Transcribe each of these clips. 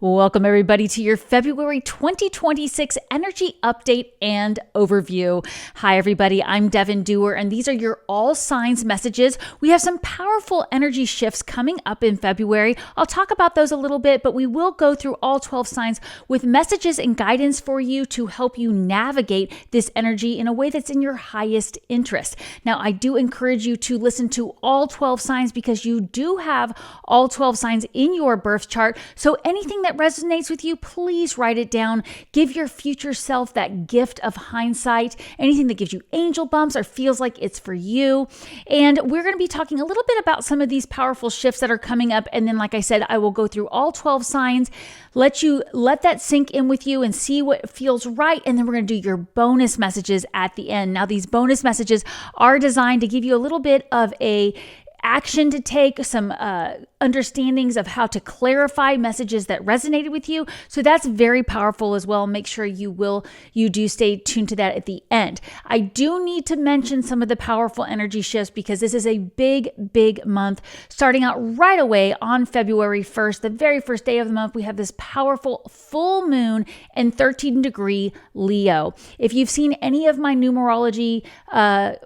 Welcome everybody to your February 2026 energy update and overview. Hi everybody, I'm Devin Dewar and these are your all signs messages. We have some powerful energy shifts coming up in February. I'll talk about those a little bit, but we will go through all 12 signs with messages and guidance for you to help you navigate this energy in a way that's in your highest interest. Now, I do encourage you to listen to all 12 signs because you do have all 12 signs in your birth chart. So anything that resonates with you, please write it down. Give your future self that gift of hindsight, anything that gives you angel bumps or feels like it's for you. And we're going to be talking a little bit about some of these powerful shifts that are coming up. And then, like I said, I will go through all 12 signs, let that sink in with you and see what feels right. And then we're going to do your bonus messages at the end. Now, these bonus messages are designed to give you a little bit of a action to take, some understandings of how to clarify messages that resonated with you. So that's very powerful as well. Make sure you do stay tuned to that at the end. I do need to mention some of the powerful energy shifts because this is a big month. Starting out right away on February 1st, the very first day of the month, we have this powerful full moon in 13-degree Leo. If you've seen any of my numerology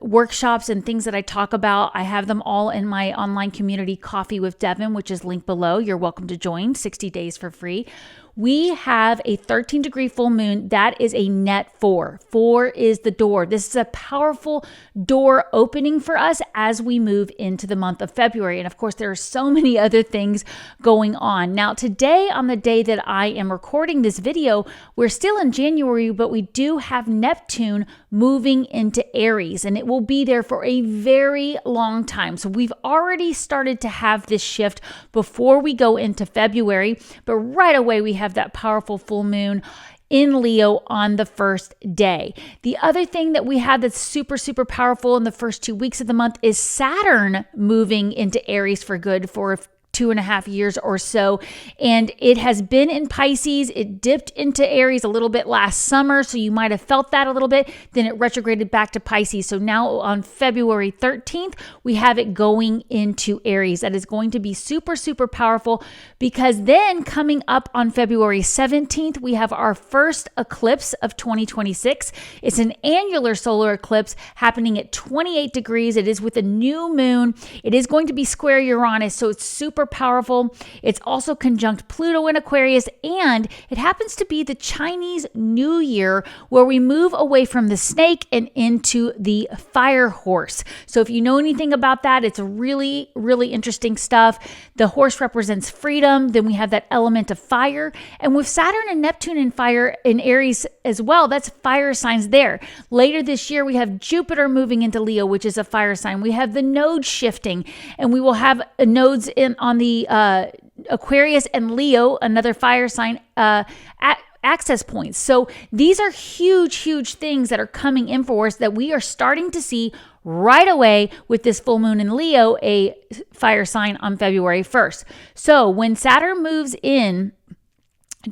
workshops and things that I talk about, I have them all in my online community, Coffee with Devin, which is linked below. You're welcome to join, 60 days for free. We have a 13-degree full moon. That is a net 4. 4 is the door. This is a powerful door opening for us as we move into the month of February. And of course, there are so many other things going on. Now, today, on the day that I am recording this video, we're still in January, but we do have Neptune moving into Aries, and it will be there for a very long time. So we've already started to have this shift before we go into February, but right away we have that powerful full moon in Leo on the first day. The other thing that we have that's super powerful in the first 2 weeks of the month is Saturn moving into Aries for good for 2.5 years or so. And it has been in Pisces. It dipped into Aries a little bit last summer, so you might have felt that a little bit. Then it retrograded back to Pisces. So now on February 13th, we have it going into Aries. That is going to be super powerful because then coming up on February 17th, we have our first eclipse of 2026. It's an annular solar eclipse happening at 28 degrees. It is with a new moon. It is going to be square Uranus, so it's super powerful. It's also conjunct Pluto in Aquarius, and it happens to be the Chinese New Year where we move away from the snake and into the fire horse. So if you know anything about that, it's really interesting stuff. The horse represents freedom. Then we have that element of fire. And with Saturn and Neptune in fire in Aries as well, that's fire signs there. Later this year, we have Jupiter moving into Leo, which is a fire sign. We have the nodes shifting, and we will have nodes on the Aquarius and Leo, another fire sign, access points. So these are huge things that are coming in for us that we are starting to see right away with this full moon in Leo, a fire sign on February 1st. So when Saturn moves in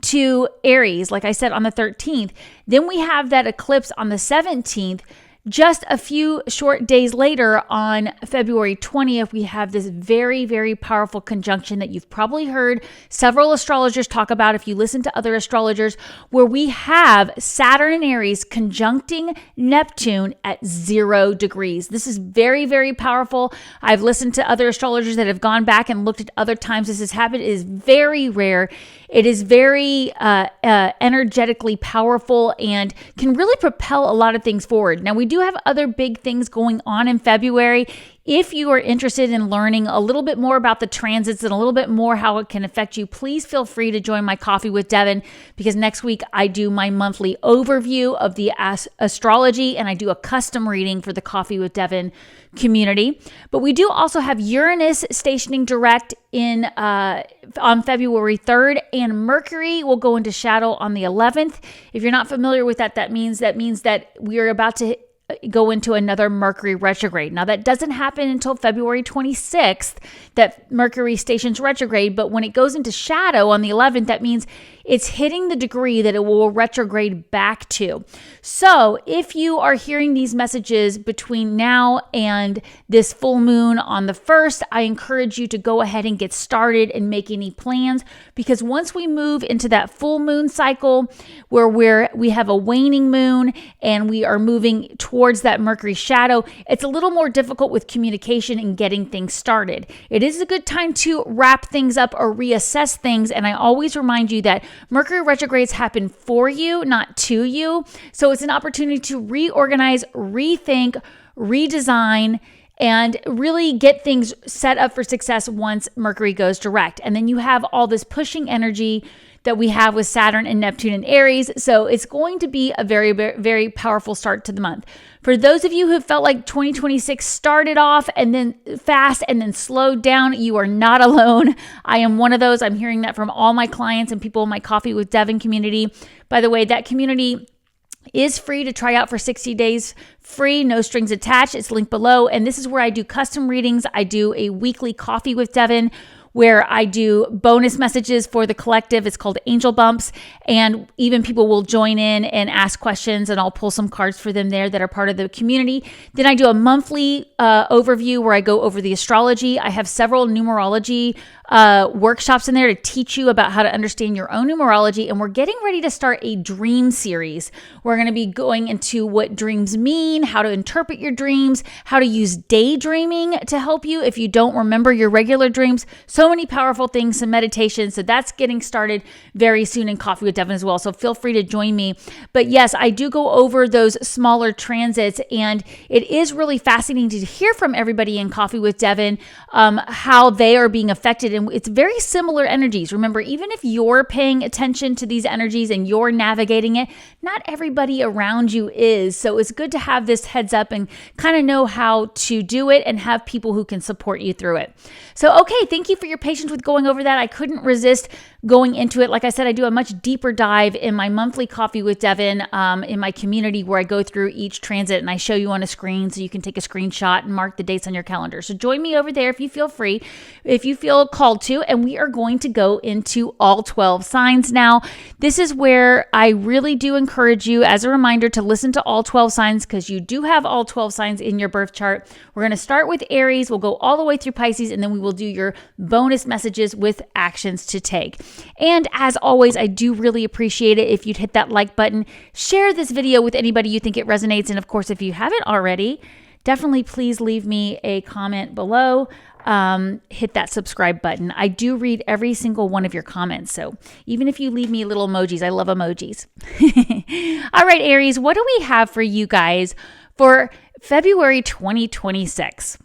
to Aries, like I said, on the 13th, then we have that eclipse on the 17th. Just a few short days later, on February 20th, we have this very powerful conjunction that you've probably heard several astrologers talk about if you listen to other astrologers, where we have Saturn and Aries conjuncting Neptune at 0 degrees. This is very powerful. I've listened to other astrologers that have gone back and looked at other times this has happened. It is very rare. It is very energetically powerful and can really propel a lot of things forward. Now, we do have other big things going on in February. If you are interested in learning a little bit more about the transits and a little bit more how it can affect you, please feel free to join my Coffee with Devin, because next week I do my monthly overview of the astrology and I do a custom reading for the Coffee with Devin community. But we do also have Uranus stationing direct on February 3rd, and Mercury will go into shadow on the 11th. If you're not familiar with that, that means that we are about to go into another Mercury retrograde. Now, that doesn't happen until February 26th that Mercury stations retrograde, but when it goes into shadow on the 11th, that means it's hitting the degree that it will retrograde back to. So if you are hearing these messages between now and this full moon on the 1st, I encourage you to go ahead and get started and make any plans, because once we move into that full moon cycle where we have a waning moon and we are moving towards that Mercury shadow, it's a little more difficult with communication and getting things started. It is a good time to wrap things up or reassess things, and I always remind you that Mercury retrogrades happen for you, not to you. So it's an opportunity to reorganize, rethink, redesign, and really get things set up for success once Mercury goes direct. And then you have all this pushing energy that we have with Saturn and Neptune and Aries. So it's going to be a very, very powerful start to the month. For those of you who felt like 2026 started off and then fast and then slowed down, you are not alone. I am one of those. I'm hearing that from all my clients and people in my Coffee with Devin community. By the way, that community is free to try out for 60 days free, no strings attached. It's linked below. And this is where I do custom readings. I do a weekly Coffee with Devin where I do bonus messages for the collective. It's called Angel Bumps. And even people will join in and ask questions, and I'll pull some cards for them there that are part of the community. Then I do a monthly overview where I go over the astrology. I have several numerology workshops in there to teach you about how to understand your own numerology. And we're getting ready to start a dream series. We're going to be going into what dreams mean, how to interpret your dreams, how to use daydreaming to help you if you don't remember your regular dreams. So many powerful things, some meditation. So that's getting started very soon in Coffee with Devin as well. So feel free to join me. But yes, I do go over those smaller transits, and it is really fascinating to hear from everybody in Coffee with Devin how they are being affected. And it's very similar energies. Remember, even if you're paying attention to these energies and you're navigating it, not everybody around you is. So it's good to have this heads up and kind of know how to do it and have people who can support you through it. So, okay, thank you for your patience with going over that. I couldn't resist going into it. Like I said, I do a much deeper dive in my monthly Coffee with Devin in my community, where I go through each transit and I show you on a screen so you can take a screenshot and mark the dates on your calendar. So join me over there if you feel free, if you feel called to, and we are going to go into all 12 signs now. This is where I really do encourage you, as a reminder, to listen to all 12 signs, because you do have all 12 signs in your birth chart. We're going to start with Aries. We'll go all the way through Pisces, and then we will do your bonus messages with actions to take. And as always, I do really appreciate it if you'd hit that like button, share this video with anybody you think it resonates. And of course, if you haven't already, definitely please leave me a comment below. Hit that subscribe button. I do read every single one of your comments. So even if you leave me little emojis, I love emojis. All right, Aries, what do we have for you guys for February 2026?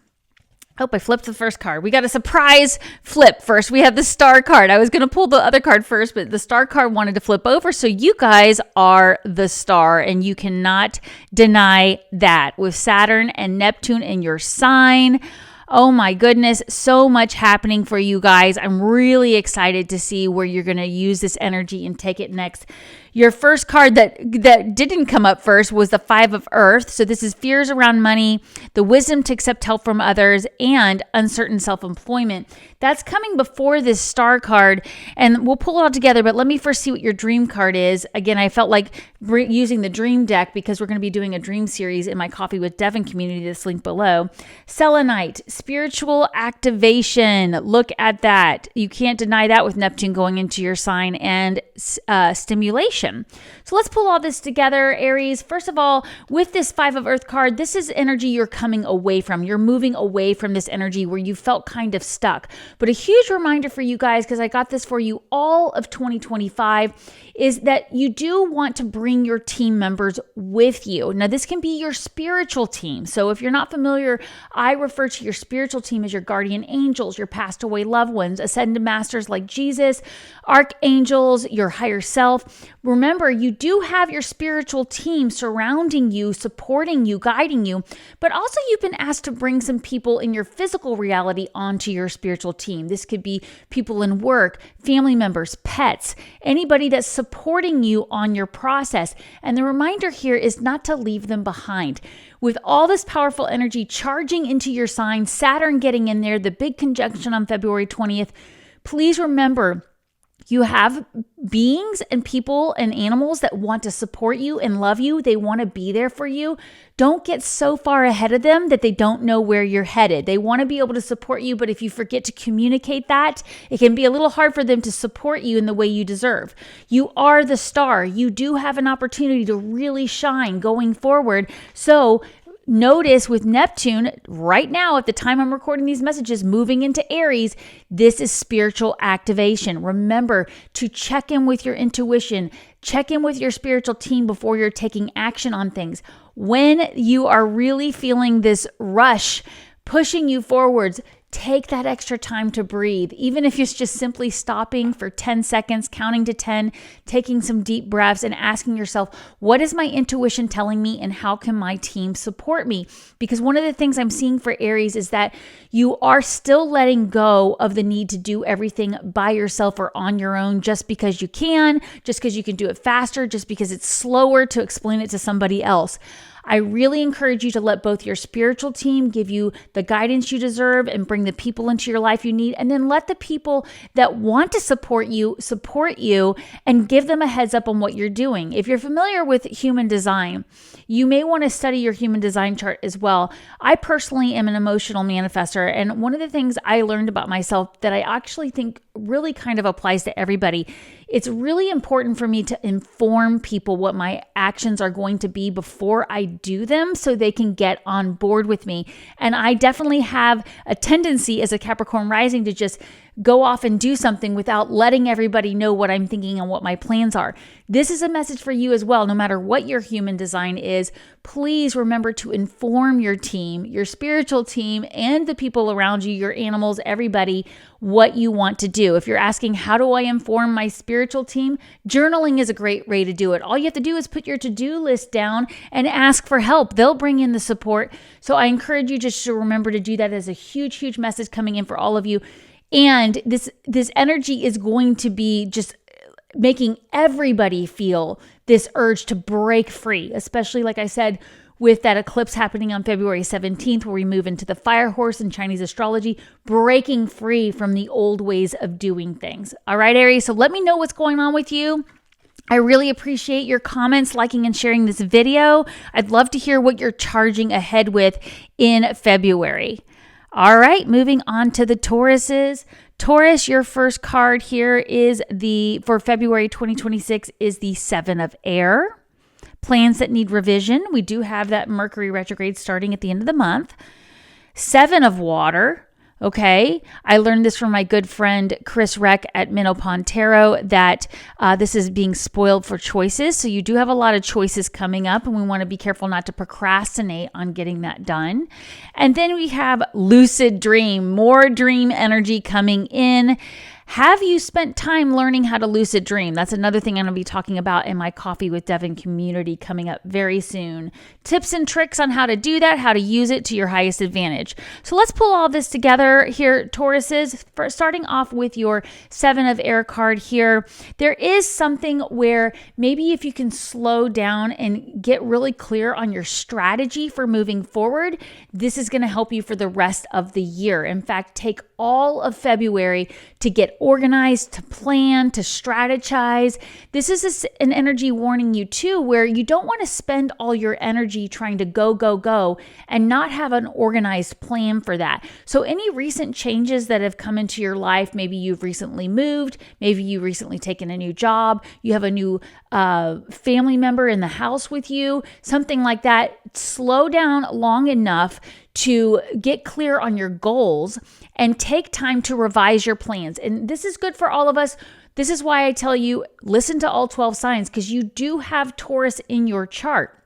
Oh, I flipped the first card. We got a surprise flip first. We have the star card. I was going to pull the other card first, but the star card wanted to flip over. So you guys are the star, and you cannot deny that. With Saturn and Neptune in your sign, oh my goodness, so much happening for you guys. I'm really excited to see where you're going to use this energy and take it next. Your first card that didn't come up first was the Five of Earth. So this is fears around money, the wisdom to accept help from others, and uncertain self-employment. That's coming before this star card, and we'll pull it all together, but let me first see what your dream card is. Again, I felt like using the dream deck because we're going to be doing a dream series in my Coffee with Devin community that's linked below. Selenite, spiritual activation. Look at that. You can't deny that with Neptune going into your sign, and stimulation. So let's pull all this together, Aries. First of all, with this Five of Earth card, this is energy you're coming away from. You're moving away from this energy where you felt kind of stuck. But a huge reminder for you guys, because I got this for you all of 2025, is that you do want to bring your team members with you. Now, this can be your spiritual team. So if you're not familiar, I refer to your spiritual team as your guardian angels, your passed away loved ones, ascended masters like Jesus, archangels, your higher self. Remember, you do have your spiritual team surrounding you, supporting you, guiding you, but also you've been asked to bring some people in your physical reality onto your spiritual team. This could be people in work, family members, pets, anybody that's supporting you on your process. And the reminder here is not to leave them behind. With all this powerful energy charging into your sign, Saturn getting in there, the big conjunction on February 20th, please remember, You have beings and people and animals that want to support you and love you. They want to be there for you. Don't get so far ahead of them that they don't know where you're headed. They want to be able to support you, but if you forget to communicate that, it can be a little hard for them to support you in the way you deserve. You are the star. You do have an opportunity to really shine going forward. So notice with Neptune right now, at the time I'm recording these messages, moving into Aries, this is spiritual activation. Remember to check in with your intuition, check in with your spiritual team before you're taking action on things. When you are really feeling this rush pushing you forwards, take that extra time to breathe. Even if it's just simply stopping for 10 seconds, counting to 10, taking some deep breaths and asking yourself, what is my intuition telling me and how can my team support me? Because one of the things I'm seeing for Aries is that you are still letting go of the need to do everything by yourself or on your own just because you can, just because you can do it faster, just because it's slower to explain it to somebody else. I really encourage you to let both your spiritual team give you the guidance you deserve and bring the people into your life you need, and then let the people that want to support you and give them a heads up on what you're doing. If you're familiar with human design, you may want to study your human design chart as well. I personally am an emotional manifestor, and one of the things I learned about myself that I actually think really kind of applies to everybody, it's really important for me to inform people what my actions are going to be before I do them so they can get on board with me. And I definitely have a tendency as a Capricorn rising to just go off and do something without letting everybody know what I'm thinking and what my plans are. This is a message for you as well. No matter what your human design is, please remember to inform your team, your spiritual team, and the people around you, your animals, everybody, what you want to do. If you're asking, how do I inform my spiritual team? Journaling is a great way to do it. All you have to do is put your to-do list down and ask for help. They'll bring in the support. So I encourage you just to remember to do that as a huge, huge message coming in for all of you. And this energy is going to be just making everybody feel this urge to break free, especially, like I said, with that eclipse happening on February 17th, where we move into the fire horse in Chinese astrology, breaking free from the old ways of doing things. All right, Aries, so let me know what's going on with you. I really appreciate your comments, liking and sharing this video. I'd love to hear what you're charging ahead with in February. All right, moving on to the Tauruses. Taurus, your first card here is for February 2026 is the Seven of Air. Plans that need revision. We do have that Mercury retrograde starting at the end of the month. Seven of Water. Okay, I learned this from my good friend Chris Reck at Minnow Pond Tarot that this is being spoiled for choices. So you do have a lot of choices coming up, and we want to be careful not to procrastinate on getting that done. And then we have lucid dream, more dream energy coming in. Have you spent time learning how to lucid dream? That's another thing I'm going to be talking about in my Coffee with Devin community coming up very soon. Tips and tricks on how to do that, how to use it to your highest advantage. So let's pull all this together here, Tauruses. Starting off with your Seven of Air card here, there is something where maybe if you can slow down and get really clear on your strategy for moving forward, this is going to help you for the rest of the year. In fact, take all of February to get organized, to plan, to strategize. This is an energy warning you too, where you don't want to spend all your energy trying to go, and not have an organized plan for that. So any recent changes that have come into your life, maybe you've recently moved, maybe you recently taken a new job, you have a new family member in the house with you, something like that, slow down long enough to get clear on your goals and take time to revise your plans. And this is good for all of us. This is why I tell you, listen to all 12 signs, because you do have Taurus in your chart.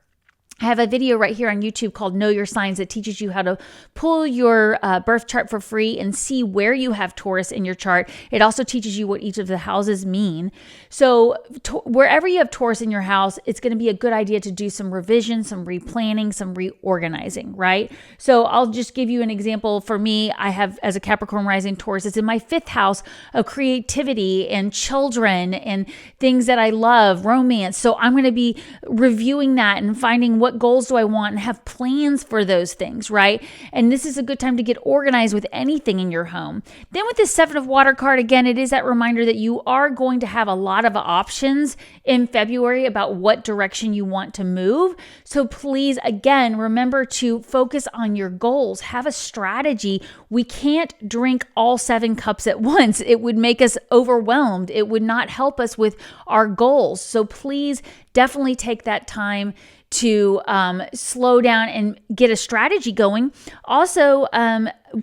I have a video right here on YouTube called Know Your Signs that teaches you how to pull your birth chart for free and see where you have Taurus in your chart. It also teaches you what each of the houses mean. So wherever you have Taurus in your house, it's going to be a good idea to do some revision, some replanning, some reorganizing, right? So I'll just give you an example. For me, I have, as a Capricorn rising Taurus, it's in my 5th house of creativity and children and things that I love, romance. So I'm going to be reviewing that and finding what what goals do I want, and have plans for those things, right? And this is a good time to get organized with anything in your home. Then with the Seven of Water card, again, it is that reminder that you are going to have a lot of options in February about what direction you want to move. So please, again, remember to focus on your goals. Have a strategy. We can't drink all 7 cups at once. It would make us overwhelmed. It would not help us with our goals. So please definitely take that time to slow down and get a strategy going. Also,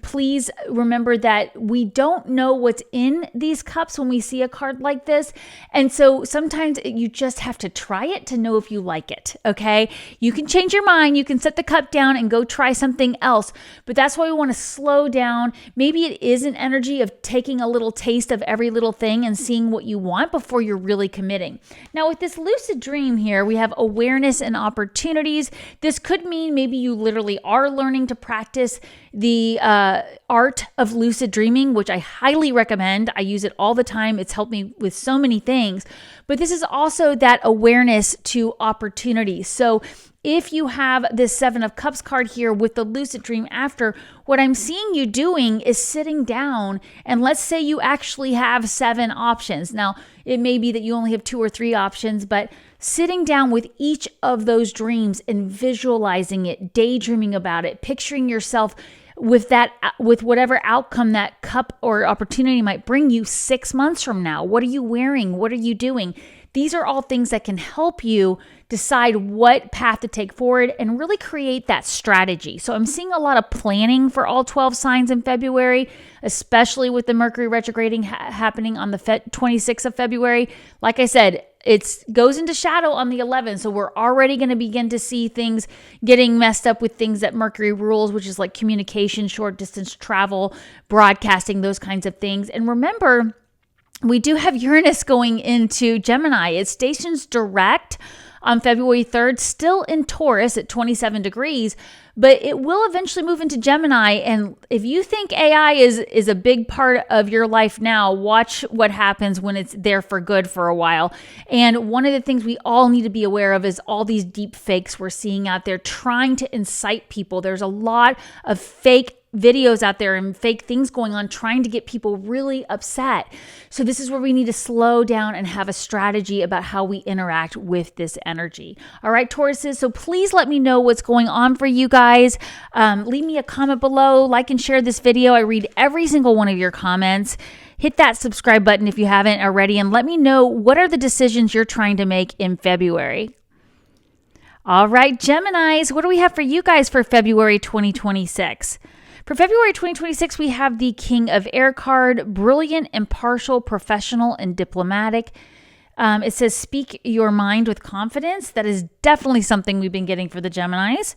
please remember that we don't know what's in these cups when we see a card like this. And so sometimes you just have to try it to know if you like it, okay? You can change your mind. You can set the cup down and go try something else. But that's why we want to slow down. Maybe it is an energy of taking a little taste of every little thing and seeing what you want before you're really committing. Now, with this lucid dream here, we have awareness and opportunities. This could mean maybe you literally are learning to practice the art of lucid dreaming, which I highly recommend. I use it all the time. It's helped me with so many things. But this is also that awareness to opportunities. So if you have this 7 of Cups card here with the lucid dream after, what I'm seeing you doing is sitting down, and let's say you actually have 7 options. Now, it may be that you only have 2 or 3 options, but sitting down with each of those dreams and visualizing it, daydreaming about it, picturing yourself with whatever outcome that cup or opportunity might bring you 6 months from now. What are you wearing? What are you doing? These are all things that can help you decide what path to take forward and really create that strategy. So I'm seeing a lot of planning for all 12 signs in February, especially with the Mercury retrograding happening on the 26th of February. Like I said, it goes into shadow on the 11th, so we're already going to begin to see things getting messed up with things that Mercury rules, which is like communication, short distance travel, broadcasting, those kinds of things. And remember, we do have Uranus going into Gemini. It stations direct on February 3rd, still in Taurus at 27 degrees, but it will eventually move into Gemini. And if you think AI is a big part of your life now, watch what happens when it's there for good for a while. And one of the things we all need to be aware of is all these deep fakes we're seeing out there trying to incite people. There's a lot of fake videos out there and fake things going on trying to get people really upset. So this is where we need to slow down and have a strategy about how we interact with this energy. All right, Tauruses, so please let me know what's going on for you guys. Leave me a comment below, like and share this video. I read every single one of your comments. Hit that subscribe button if you haven't already, and let me know what are the decisions you're trying to make in February. All right, Geminis, what do we have for you guys for February 2026? For February 2026, we have the King of Air card, brilliant, impartial, professional, and diplomatic. It says, speak your mind with confidence. That is definitely something we've been getting for the Geminis.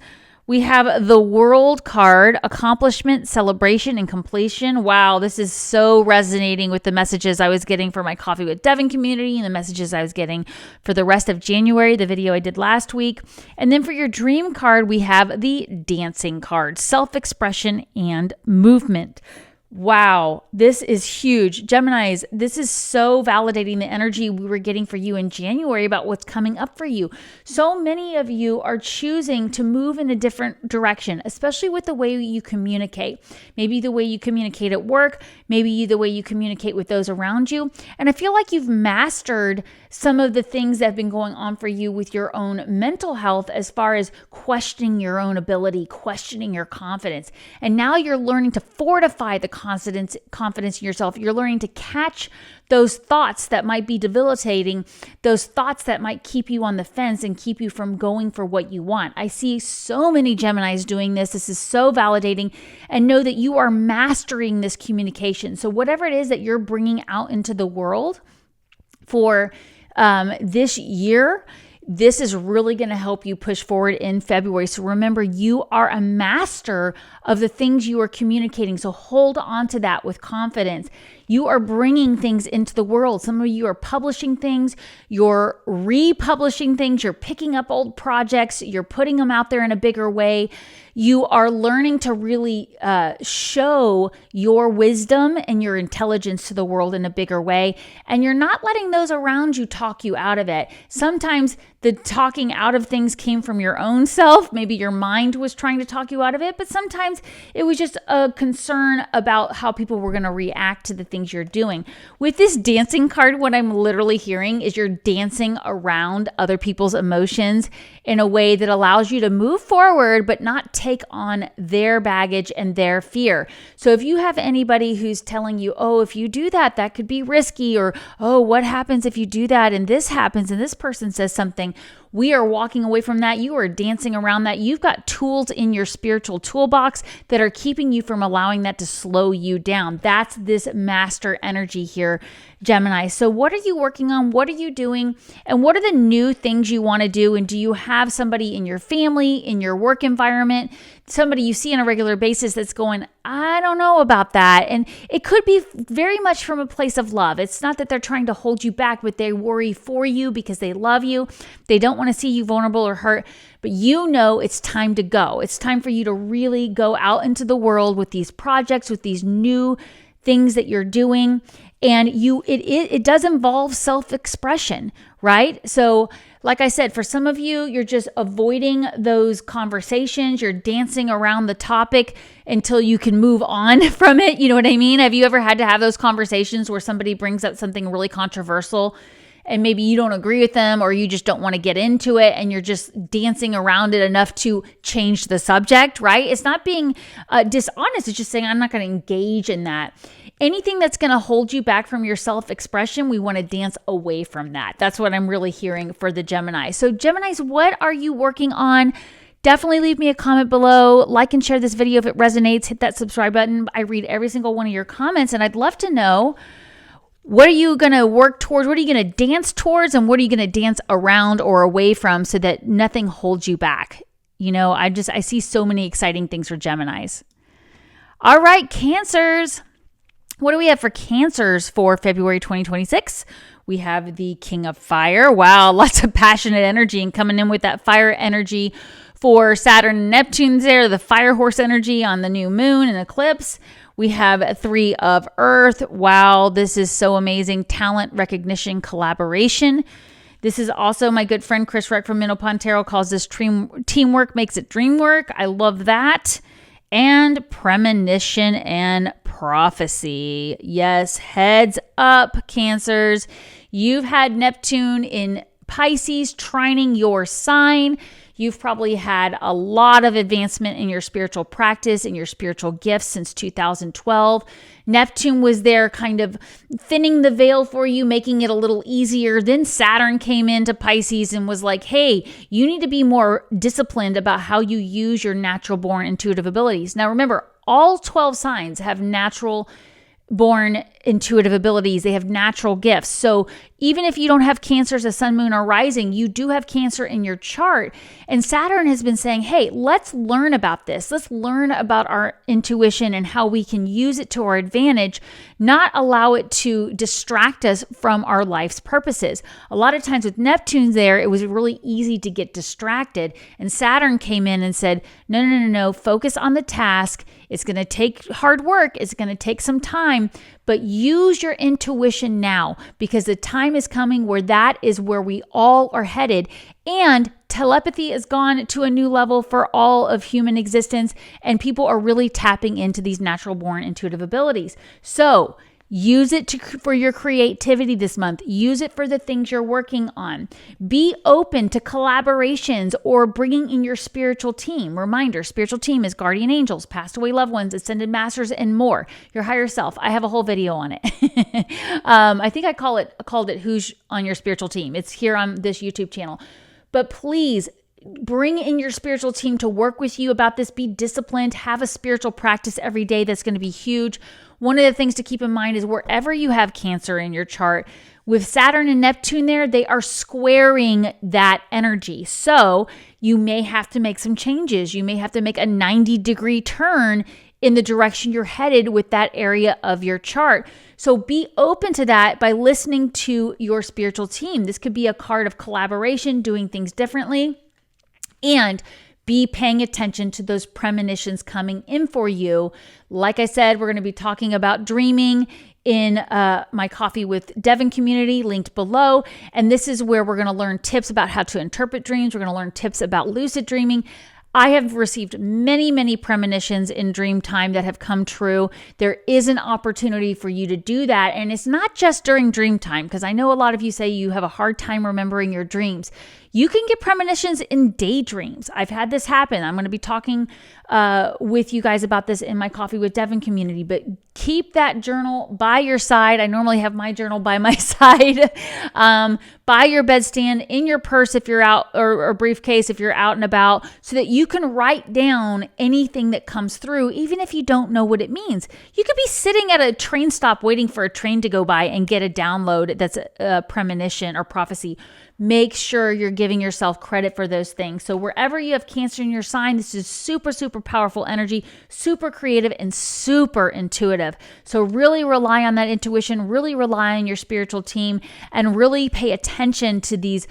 We have the World card, accomplishment, celebration, and completion. Wow, this is so resonating with the messages I was getting for my Coffee with Devin community and the messages I was getting for the rest of January, the video I did last week. And then for your Dream card, we have the Dancing card, self-expression and movement. Wow, this is huge. Geminis, this is so validating the energy we were getting for you in January about what's coming up for you. So many of you are choosing to move in a different direction, especially with the way you communicate. Maybe the way you communicate at work, maybe the way you communicate with those around you. And I feel like you've mastered some of the things that have been going on for you with your own mental health as far as questioning your own ability, questioning your confidence. And now you're learning to fortify the confidence in yourself. You're learning to catch those thoughts that might be debilitating, those thoughts that might keep you on the fence and keep you from going for what you want. I see so many Geminis doing this. This is so validating, and know that you are mastering this communication. So whatever it is that you're bringing out into the world for this year, this is really going to help you push forward in February. So remember, you are a master of the things you are communicating. So hold on to that with confidence. You are bringing things into the world. Some of you are publishing things, you're republishing things, you're picking up old projects, you're putting them out there in a bigger way. You are learning to really show your wisdom and your intelligence to the world in a bigger way. And you're not letting those around you talk you out of it. Sometimes the talking out of things came from your own self. Maybe your mind was trying to talk you out of it, but sometimes it was just a concern about how people were going to react to the things you're doing. With this dancing card, what I'm literally hearing is you're dancing around other people's emotions in a way that allows you to move forward, but not take on their baggage and their fear. So if you have anybody who's telling you, oh, if you do that, that could be risky, or, oh, what happens if you do that and this happens and this person says something, we are walking away from that. You are dancing around that. You've got tools in your spiritual toolbox that are keeping you from allowing that to slow you down. That's this master energy here, Gemini. So what are you working on? What are you doing? And what are the new things you want to do? And do you have somebody in your family, in your work environment, somebody you see on a regular basis that's going, I don't know about that? And it could be very much from a place of love. It's not that they're trying to hold you back, but they worry for you because they love you. They don't want to see you vulnerable or hurt, but you know it's time to go. It's time for you to really go out into the world with these projects, with these new things that you're doing. And it does involve self-expression, right? So like I said, for some of you, you're just avoiding those conversations. You're dancing around the topic until you can move on from it. You know what I mean? Have you ever had to have those conversations where somebody brings up something really controversial and maybe you don't agree with them, or you just don't want to get into it and you're just dancing around it enough to change the subject, right? It's not being dishonest. It's just saying, I'm not going to engage in that. Anything that's going to hold you back from your self-expression, we want to dance away from that. That's what I'm really hearing for the Gemini. So Geminis, what are you working on? Definitely leave me a comment below. Like and share this video if it resonates. Hit that subscribe button. I read every single one of your comments, and I'd love to know, what are you going to work towards? What are you going to dance towards? And what are you going to dance around or away from so that nothing holds you back? You know, I see so many exciting things for Geminis. All right, Cancers. What do we have for Cancers for February 2026? We have the King of Fire. Wow, lots of passionate energy, and coming in with that fire energy for Saturn and Neptune there, the fire horse energy on the new moon and eclipse. We have 3 of Earth. Wow, this is so amazing. Talent, recognition, collaboration. This is also my good friend Chris Reck from Minopon Tarot calls this teamwork makes it dream work. I love that. And premonition and prophecy. Yes, heads up, Cancers. You've had Neptune in Pisces trining your sign. You've probably had a lot of advancement in your spiritual practice and your spiritual gifts since 2012. Neptune was there kind of thinning the veil for you, making it a little easier. Then Saturn came into Pisces and was like, hey, you need to be more disciplined about how you use your natural born intuitive abilities. Now, remember, all 12 signs have natural born intuitive abilities. They have natural gifts. So even if you don't have Cancer as a sun, moon, or rising, you do have Cancer in your chart. And Saturn has been saying, hey, let's learn about this. Let's learn about our intuition and how we can use it to our advantage, not allow it to distract us from our life's purposes. A lot of times with Neptune there, it was really easy to get distracted. And Saturn came in and said, no, focus on the task. It's going to take hard work. It's going to take some time, but use your intuition now, because the time is coming where that is where we all are headed. And telepathy has gone to a new level for all of human existence, and people are really tapping into these natural born intuitive abilities. So use it for your creativity this month. Use it for the things you're working on. Be open to collaborations or bringing in your spiritual team. Reminder, spiritual team is guardian angels, passed away loved ones, ascended masters, and more. Your higher self. I have a whole video on it. I think I called it Who's on Your Spiritual Team. It's here on this YouTube channel. But please bring in your spiritual team to work with you about this. Be disciplined. Have a spiritual practice every day. That's going to be huge. One of the things to keep in mind is wherever you have Cancer in your chart, with Saturn and Neptune there, they are squaring that energy. So you may have to make some changes. You may have to make a 90-degree turn in the direction you're headed with that area of your chart. So be open to that by listening to your spiritual team. This could be a card of collaboration, doing things differently, and be paying attention to those premonitions coming in for you. Like I said, we're going to be talking about dreaming in my Coffee with Devin community, linked below. And this is where we're going to learn tips about how to interpret dreams. We're going to learn tips about lucid dreaming. I have received many, many premonitions in dream time that have come true. There is an opportunity for you to do that. And it's not just during dream time, because I know a lot of you say you have a hard time remembering your dreams. You can get premonitions in daydreams. I've had this happen. I'm going to be talking with you guys about this in my Coffee with Devin community, but keep that journal by your side. I normally have my journal by my side, by your bedstand, in your purse if you're out, or briefcase if you're out and about, so that you can write down anything that comes through, even if you don't know what it means. You could be sitting at a train stop waiting for a train to go by and get a download that's a premonition or prophecy. Make sure you're giving yourself credit for those things. So wherever you have Cancer in your sign, this is super, super powerful energy, super creative and super intuitive. So really rely on that intuition, really rely on your spiritual team, and really pay attention to these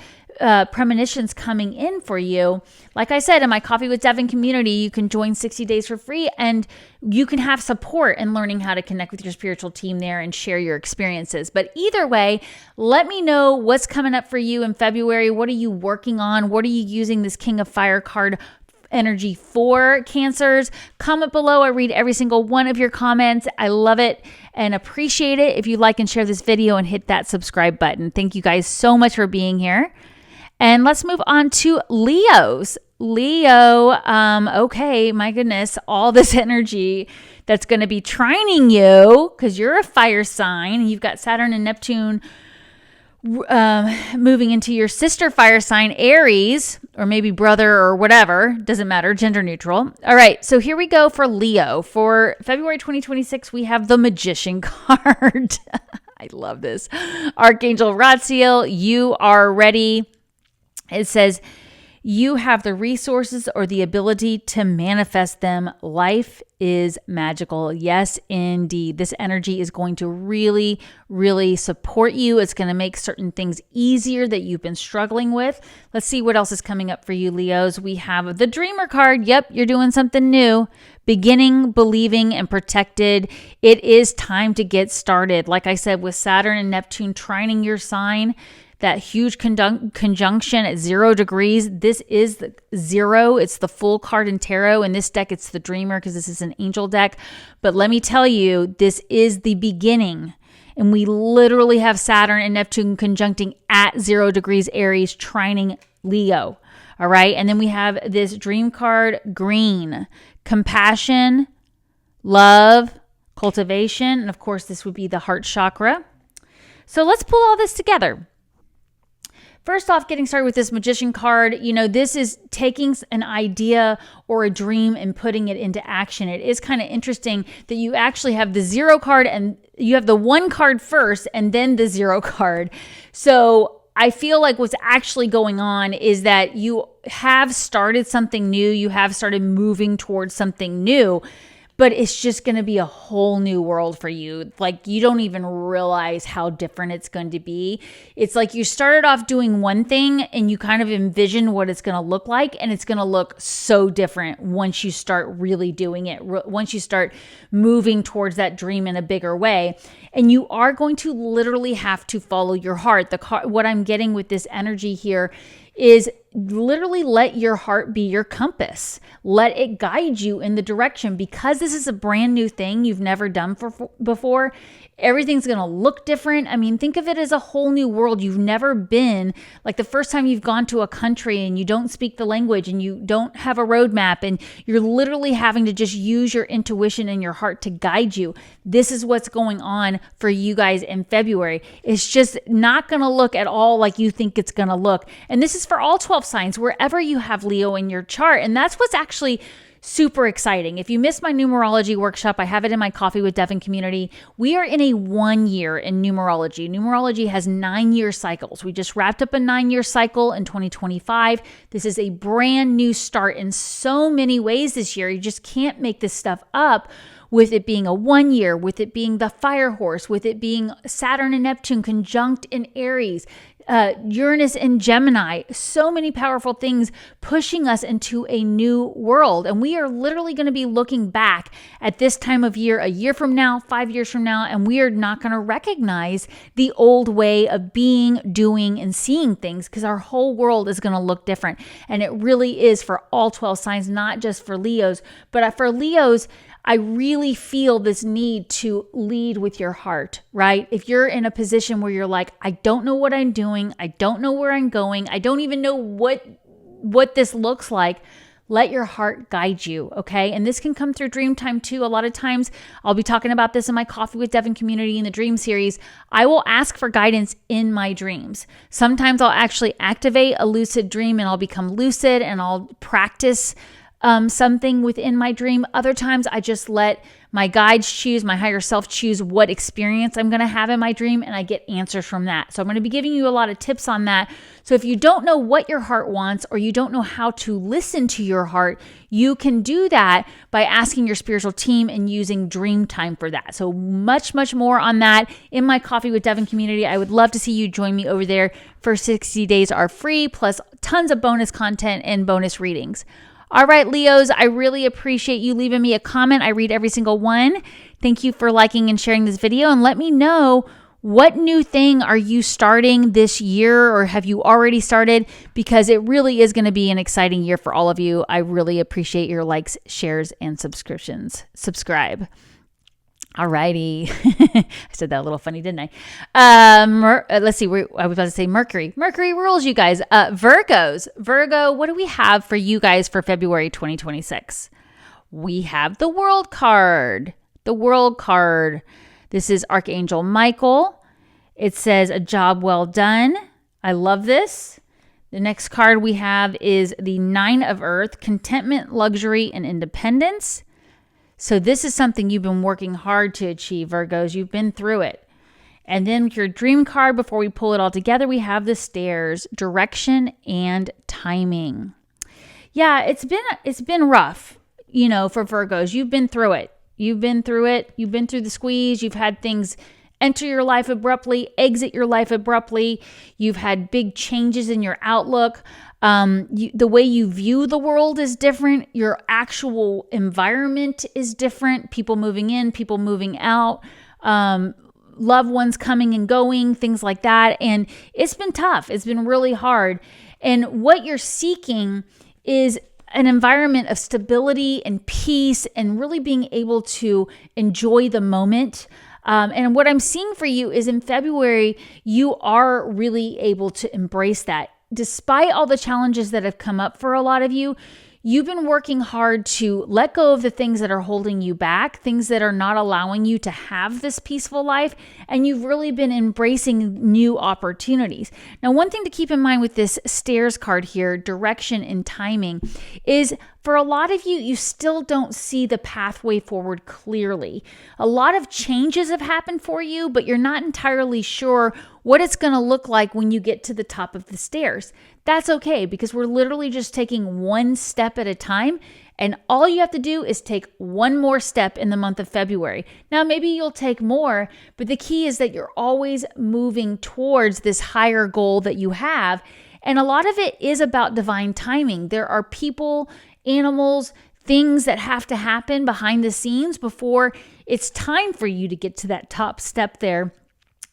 premonitions coming in for you. Like I said, in my Coffee with Devin community, you can join 60 days for free, and you can have support in learning how to connect with your spiritual team there and share your experiences. But either way, let me know what's coming up for you in February. What are you working on? What are you using this King of Fire card energy for, Cancers? Comment below. I read every single one of your comments. I love it and appreciate it if you like and share this video and hit that subscribe button. Thank you guys so much for being here. And let's move on to Leos. Leo, okay, my goodness, all this energy that's going to be trining you, because you're a fire sign. You've got Saturn and Neptune moving into your sister fire sign, Aries, or maybe brother or whatever. Doesn't matter, gender neutral. All right, so here we go for Leo. For February 2026, we have the Magician card. I love this. Archangel Ratziel, you are ready. It says, you have the resources or the ability to manifest them. Life is magical. Yes, indeed. This energy is going to really, really support you. It's going to make certain things easier that you've been struggling with. Let's see what else is coming up for you, Leos. We have the Dreamer card. Yep, you're doing something new. Beginning, believing, and protected. It is time to get started. Like I said, with Saturn and Neptune trining your sign, that huge conjunction at 0 degrees. This is the 0. It's the full card in tarot. In this deck, it's the Dreamer because this is an angel deck. But let me tell you, this is the beginning. And we literally have Saturn and Neptune conjuncting at 0 degrees Aries, trining Leo. All right. And then we have this dream card, green, compassion, love, cultivation. And of course, this would be the heart chakra. So let's pull all this together. First off, getting started with this Magician card, this is taking an idea or a dream and putting it into action. It is kind of interesting that you actually have the 0 card and you have the 1 card first and then the 0 card. So I feel like what's actually going on is that you have started something new. You have started moving towards something new. But it's just going to be a whole new world for you. Like, you don't even realize how different it's going to be. It's like you started off doing one thing and you kind of envision what it's going to look like. And it's going to look so different once you start really doing it. Once you start moving towards that dream in a bigger way. And you are going to literally have to follow your heart. What I'm getting with this energy here is literally let your heart be your compass. Let it guide you in the direction, because this is a brand new thing you've never done before. Everything's going to look different. I mean, think of it as a whole new world. You've never been, like the first time you've gone to a country and you don't speak the language and you don't have a roadmap and you're literally having to just use your intuition and your heart to guide you. This is what's going on for you guys in February. It's just not going to look at all like you think it's going to look. And this is for all 12 signs, wherever you have Leo in your chart. And that's what's actually super exciting. If you missed my numerology workshop, I have it in my Coffee with Devin community. We are in a 1 year in numerology. Numerology has 9-year cycles. We just wrapped up a 9-year cycle in 2025. This is a brand new start in so many ways this year. You just can't make this stuff up, with it being a 1 year, with it being the fire horse, with it being Saturn and Neptune conjunct in Aries, Uranus and Gemini, so many powerful things pushing us into a new world. And we are literally going to be looking back at this time of year, a year from now, 5 years from now, and we are not going to recognize the old way of being, doing, and seeing things, because our whole world is going to look different. And it really is for all 12 signs, not just for Leos. But for Leos, I really feel this need to lead with your heart, right? If you're in a position where you're like, I don't know what I'm doing, I don't know where I'm going, I don't even know what this looks like, let your heart guide you, okay? And this can come through dream time too. A lot of times, I'll be talking about this in my Coffee with Devin community in the dream series. I will ask for guidance in my dreams. Sometimes I'll actually activate a lucid dream and I'll become lucid and I'll practice something within my dream. Other times I just let my guides choose, my higher self choose what experience I'm going to have in my dream, and I get answers from that. So I'm going to be giving you a lot of tips on that. So if you don't know what your heart wants, or you don't know how to listen to your heart, you can do that by asking your spiritual team and using dream time for that. So much more on that in my Coffee with Devin community. I would love to see you join me over there. First 60 days are free, plus tons of bonus content and bonus readings. All right, Leos, I really appreciate you leaving me a comment. I read every single one. Thank you for liking and sharing this video, and let me know, what new thing are you starting this year, or have you already started? Because it really is going to be an exciting year for all of you. I really appreciate your likes, shares, and subscribe. All righty. I said that a little funny, didn't I? Let's see. I was about to say Mercury. Mercury rules, you guys. Virgos. Virgo, what do we have for you guys for February 2026? We have the World card. The World card. This is Archangel Michael. It says, a job well done. I love this. The next card we have is the Nine of Earth, contentment, luxury, and independence. So this is something you've been working hard to achieve, Virgos. You've been through it. And then your dream card, before we pull it all together, we have the Stairs, direction and timing. Yeah, it's been rough, for Virgos. You've been through it. You've been through the squeeze. You've had things enter your life abruptly, exit your life abruptly. You've had big changes in your outlook. The way you view the world is different. Your actual environment is different. People moving in, people moving out, loved ones coming and going, things like that. And it's been tough. It's been really hard. And what you're seeking is an environment of stability and peace, and really being able to enjoy the moment. And what I'm seeing for you is in February, you are really able to embrace that. Despite all the challenges that have come up for a lot of you, you've been working hard to let go of the things that are holding you back, things that are not allowing you to have this peaceful life, and you've really been embracing new opportunities. Now, one thing to keep in mind with this Stairs card here, direction and timing, is for a lot of you, you still don't see the pathway forward clearly. A lot of changes have happened for you, but you're not entirely sure what it's going to look like when you get to the top of the stairs. That's okay, because we're literally just taking one step at a time, and all you have to do is take one more step in the month of February. Now, maybe you'll take more, but the key is that you're always moving towards this higher goal that you have, and a lot of it is about divine timing. There are people, animals, things that have to happen behind the scenes before it's time for you to get to that top step there.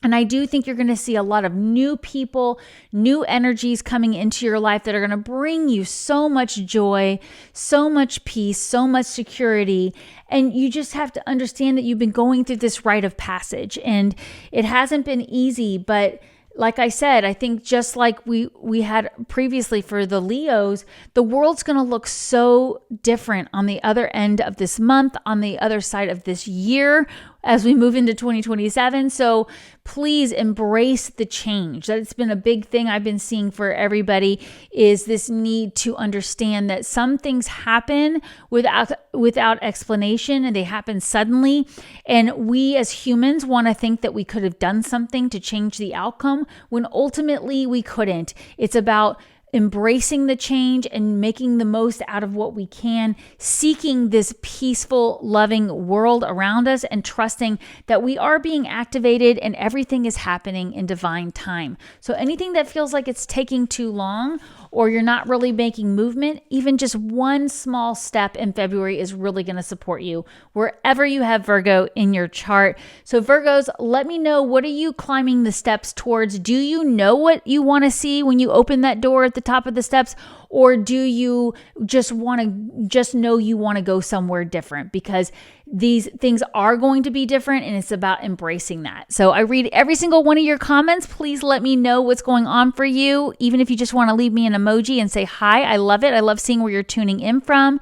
And I do think you're going to see a lot of new people, new energies coming into your life that are going to bring you so much joy, so much peace, so much security. And you just have to understand that you've been going through this rite of passage, and it hasn't been easy. But like I said, I think just like we had previously for the Leos, the world's going to look so different on the other end of this month, on the other side of this year. as we move into 2027. So please embrace the change. That's been a big thing I've been seeing for everybody, is this need to understand that some things happen without explanation, and they happen suddenly. And we as humans want to think that we could have done something to change the outcome when ultimately we couldn't. It's about embracing the change and making the most out of what we can, seeking this peaceful, loving world around us, and trusting that we are being activated and everything is happening in divine time. So anything that feels like it's taking too long, or you're not really making movement, even just one small step in February is really going to support you wherever you have Virgo in your chart. So Virgos, let me know, what are you climbing the steps towards? Do you know what you want to see when you open that door at the top of the steps? Or do you just know you want to go somewhere different? Because these things are going to be different, and it's about embracing that. So I read every single one of your comments. Please let me know what's going on for you. Even if you just want to leave me an emoji and say hi, I love it. I love seeing where you're tuning in from.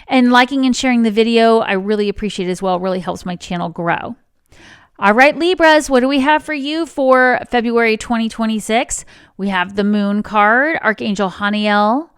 And liking and sharing the video, I really appreciate it as well. It really helps my channel grow. All right, Libras, what do we have for you for February 2026? We have the Moon card, Archangel Haniel.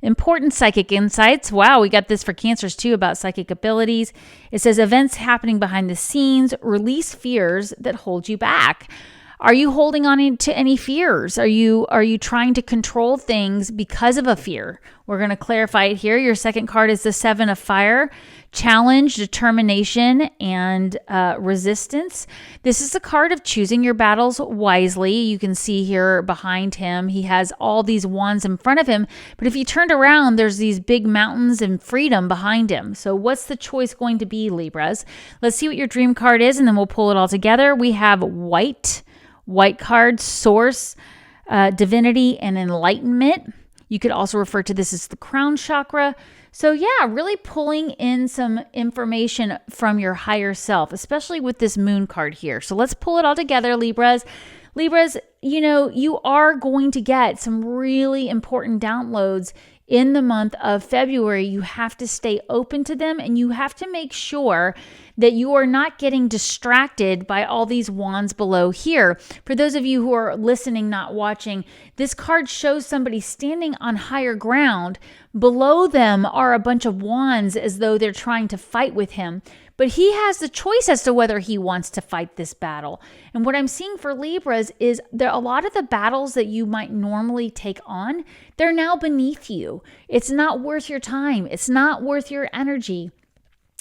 Important psychic insights. Wow, we got this for Cancers too, about psychic abilities. It says events happening behind the scenes, release fears that hold you back. Are you holding on to any fears? Are you trying to control things because of a fear? We're going to clarify it here. Your second card is the Seven of Fire. Challenge, determination, and resistance. This is a card of choosing your battles wisely. You can see here behind him, he has all these wands in front of him. But if he turned around, there's these big mountains and freedom behind him. So what's the choice going to be, Libras? Let's see what your dream card is, and then we'll pull it all together. We have white card, source, divinity, and enlightenment. You could also refer to this as the crown chakra. So yeah, really pulling in some information from your higher self, especially with this moon card here. So let's pull it all together, Libras. Libras, you are going to get some really important downloads in the month of February. You have to stay open to them, and you have to make sure that you are not getting distracted by all these wands below here. For those of you who are listening, not watching, this card shows somebody standing on higher ground. Below them are a bunch of wands, as though they're trying to fight with him. But he has the choice as to whether he wants to fight this battle. And what I'm seeing for Libras is there a lot of the battles that you might normally take on, they're now beneath you. It's not worth your time. It's not worth your energy.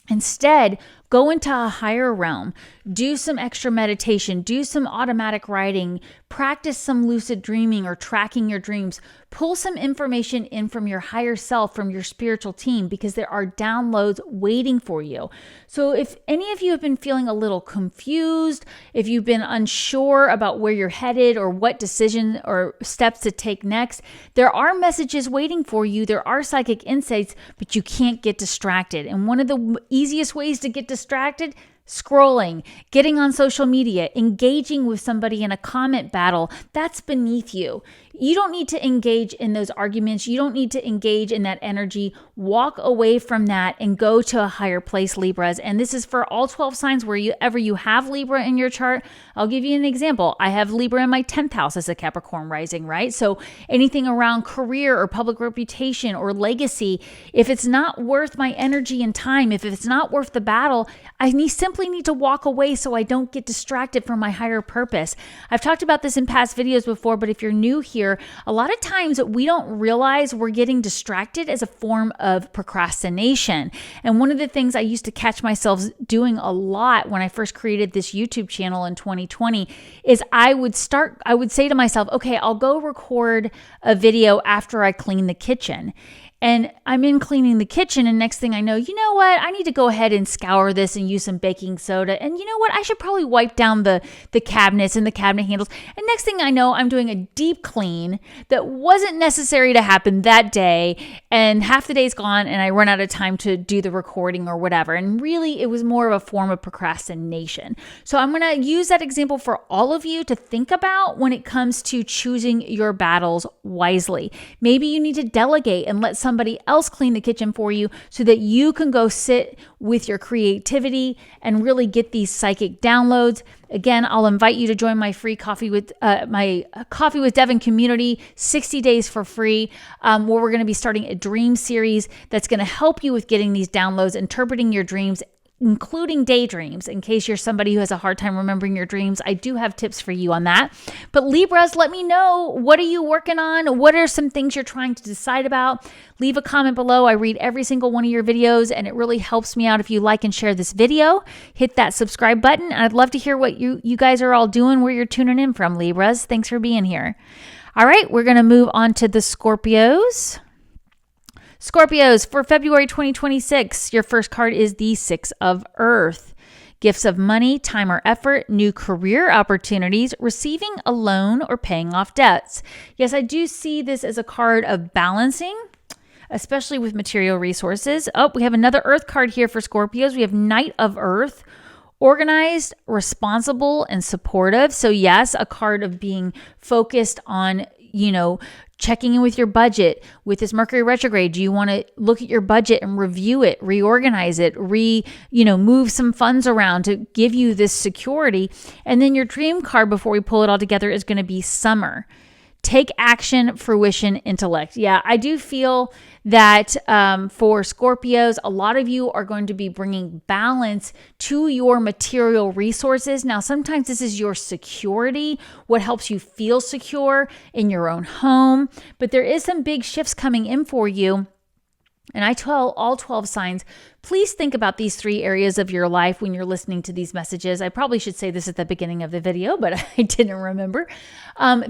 Instead, go into a higher realm, do some extra meditation, do some automatic writing, practice some lucid dreaming or tracking your dreams. Pull some information in from your higher self, from your spiritual team, because there are downloads waiting for you. So if any of you have been feeling a little confused, if you've been unsure about where you're headed or what decision or steps to take next, there are messages waiting for you. There are psychic insights, but you can't get distracted. And one of the easiest ways to get distracted, scrolling, getting on social media, engaging with somebody in a comment battle, that's beneath you. You don't need to engage in those arguments. You don't need to engage in that energy. Walk away from that and go to a higher place, Libras. And this is for all 12 signs wherever you have Libra in your chart. I'll give you an example. I have Libra in my 10th house as a Capricorn rising, right? So anything around career or public reputation or legacy, if it's not worth my energy and time, if it's not worth the battle, I simply need to walk away so I don't get distracted from my higher purpose. I've talked about this in past videos before, but if you're new here, a lot of times we don't realize we're getting distracted as a form of procrastination. And one of the things I used to catch myself doing a lot when I first created this YouTube channel in 2020 is I would say to myself, okay, I'll go record a video after I clean the kitchen. And I'm in cleaning the kitchen, and next thing I know, you know what? I need to go ahead and scour this and use some baking soda. And you know what? I should probably wipe down the cabinets and the cabinet handles. And next thing I know, I'm doing a deep clean that wasn't necessary to happen that day. And half the day's gone, and I run out of time to do the recording or whatever. And really, it was more of a form of procrastination. So I'm going to use that example for all of you to think about when it comes to choosing your battles wisely. Maybe you need to delegate and let somebody else clean the kitchen for you so that you can go sit with your creativity and really get these psychic downloads. Again, I'll invite you to join my free Coffee with Devin community, 60 days for free, where we're going to be starting a dream series that's going to help you with getting these downloads, interpreting your dreams, including daydreams. In case you're somebody who has a hard time remembering your dreams, I do have tips for you on that. But Libras, let me know, what are you working on? What are some things you're trying to decide about? Leave a comment below. I read every single one of your videos, and it really helps me out if you like and share this video. Hit that subscribe button. I'd love to hear what you guys are all doing, where you're tuning in from, Libras. Thanks for being here. All right, we're going to move on to the Scorpios. Scorpios, for February 2026, your first card is the Six of Earth. Gifts of money, time or effort, new career opportunities, receiving a loan, or paying off debts. Yes, I do see this as a card of balancing, especially with material resources. Oh, we have another Earth card here for Scorpios. We have Knight of Earth. Organized, responsible, and supportive. So yes, a card of being focused on, checking in with your budget. With this Mercury retrograde, do you want to look at your budget and review it, reorganize it, move some funds around to give you this security? And then your dream card, before we pull it all together, is going to be Summer. Take action, fruition, intellect. Yeah, I do feel that for Scorpios, a lot of you are going to be bringing balance to your material resources. Now, sometimes this is your security, what helps you feel secure in your own home. But there is some big shifts coming in for you. And I tell all 12 signs, please think about these 3 areas of your life when you're listening to these messages. I probably should say this at the beginning of the video, but I didn't remember.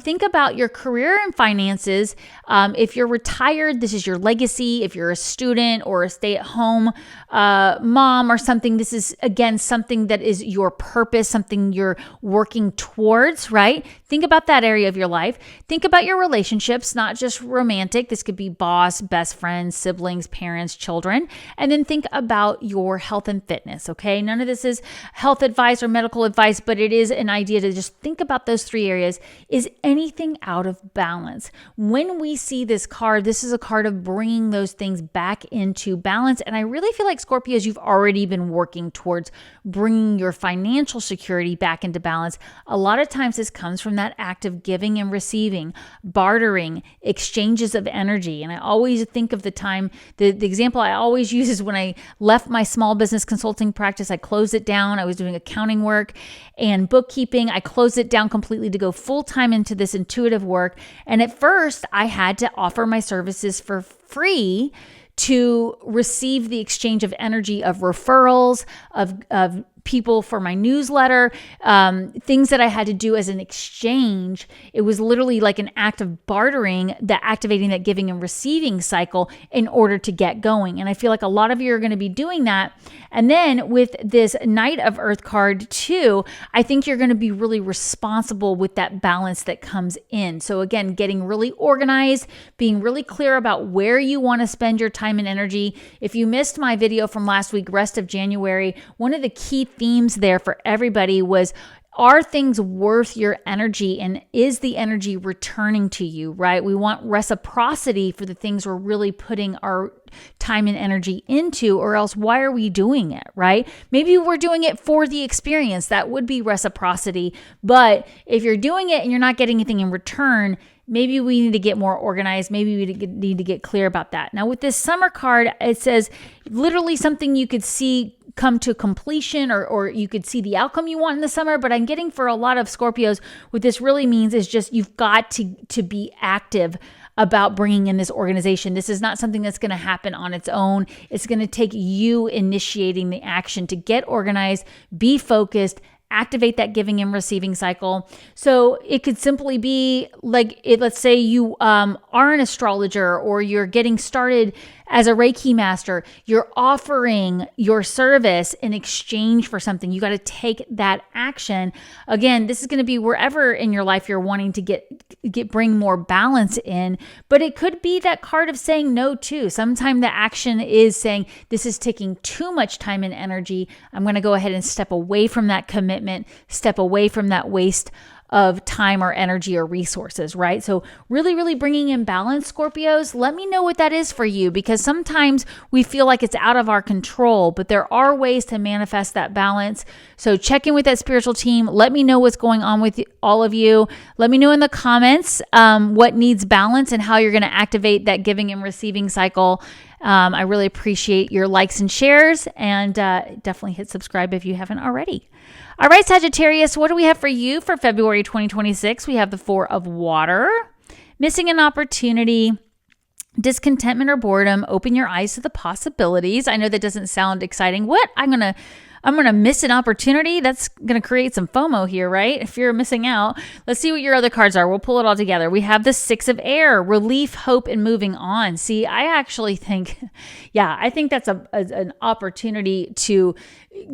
Think about your career and finances. If you're retired, this is your legacy. If you're a student or a stay-at-home mom or something, this is, again, something that is your purpose, something you're working towards, right? Think about that area of your life. Think about your relationships, not just romantic. This could be boss, best friends, siblings, parents, children. And then think about your health and fitness, okay? None of this is health advice or medical advice, but it is an idea to just think about those 3 areas. Is anything out of balance? When we see this card, this is a card of bringing those things back into balance. And I really feel like, Scorpios, you've already been working towards bringing your financial security back into balance. A lot of times this comes from that act of giving and receiving, bartering, exchanges of energy. And I always think of the time, the example I always use is when I left my small business consulting practice. I closed it down. I was doing accounting work and bookkeeping. I closed it down completely to go full-time into this intuitive work. And at first, I had to offer my services for free to receive the exchange of energy of referrals, of people for my newsletter, things that I had to do as an exchange. It was literally like an act of bartering, activating that giving and receiving cycle in order to get going. And I feel like a lot of you are going to be doing that. And then with this Knight of Earth card too, I think you're going to be really responsible with that balance that comes in. So again, getting really organized, being really clear about where you want to spend your time and energy. If you missed my video from last week, rest of January, one of the key themes there for everybody was, are things worth your energy, and is the energy returning to you, right? We want reciprocity for the things we're really putting our time and energy into, or else why are we doing it, right? Maybe we're doing it for the experience. That would be reciprocity. But if you're doing it and you're not getting anything in return, maybe we need to get more organized. Maybe we need to get clear about that. Now with this Summer card, it says literally something you could see come to completion, or you could see the outcome you want in the summer. But I'm getting for a lot of Scorpios, what this really means is just you've got to be active about bringing in this organization. This is not something that's going to happen on its own. It's going to take you initiating the action to get organized, be focused, activate that giving and receiving cycle. So it could simply be like, let's say you are an astrologer, or you're getting started as a Reiki master. You're offering your service in exchange for something. You got to take that action. Again, this is going to be wherever in your life you're wanting to bring more balance in, but it could be that card of saying no too. Sometimes the action is saying, this is taking too much time and energy. I'm going to go ahead and step away from that commitment, step away from that waste of time or energy or resources, right? So really, really bringing in balance, Scorpios. Let me know what that is for you, because sometimes we feel like it's out of our control, but there are ways to manifest that balance. So check in with that spiritual team. Let me know what's going on with all of you. Let me know in the comments what needs balance and how you're going to activate that giving and receiving cycle. I really appreciate your likes and shares, and definitely hit subscribe if you haven't already. All right, Sagittarius, what do we have for you for February 2026? We have the Four of Water, missing an opportunity, discontentment or boredom. Open your eyes to the possibilities. I know that doesn't sound exciting. What? I'm gonna miss an opportunity? That's gonna create some FOMO here, right? If you're missing out. Let's see what your other cards are. We'll pull it all together. We have the Six of Air, relief, hope, and moving on. See, I actually think, I think that's an opportunity to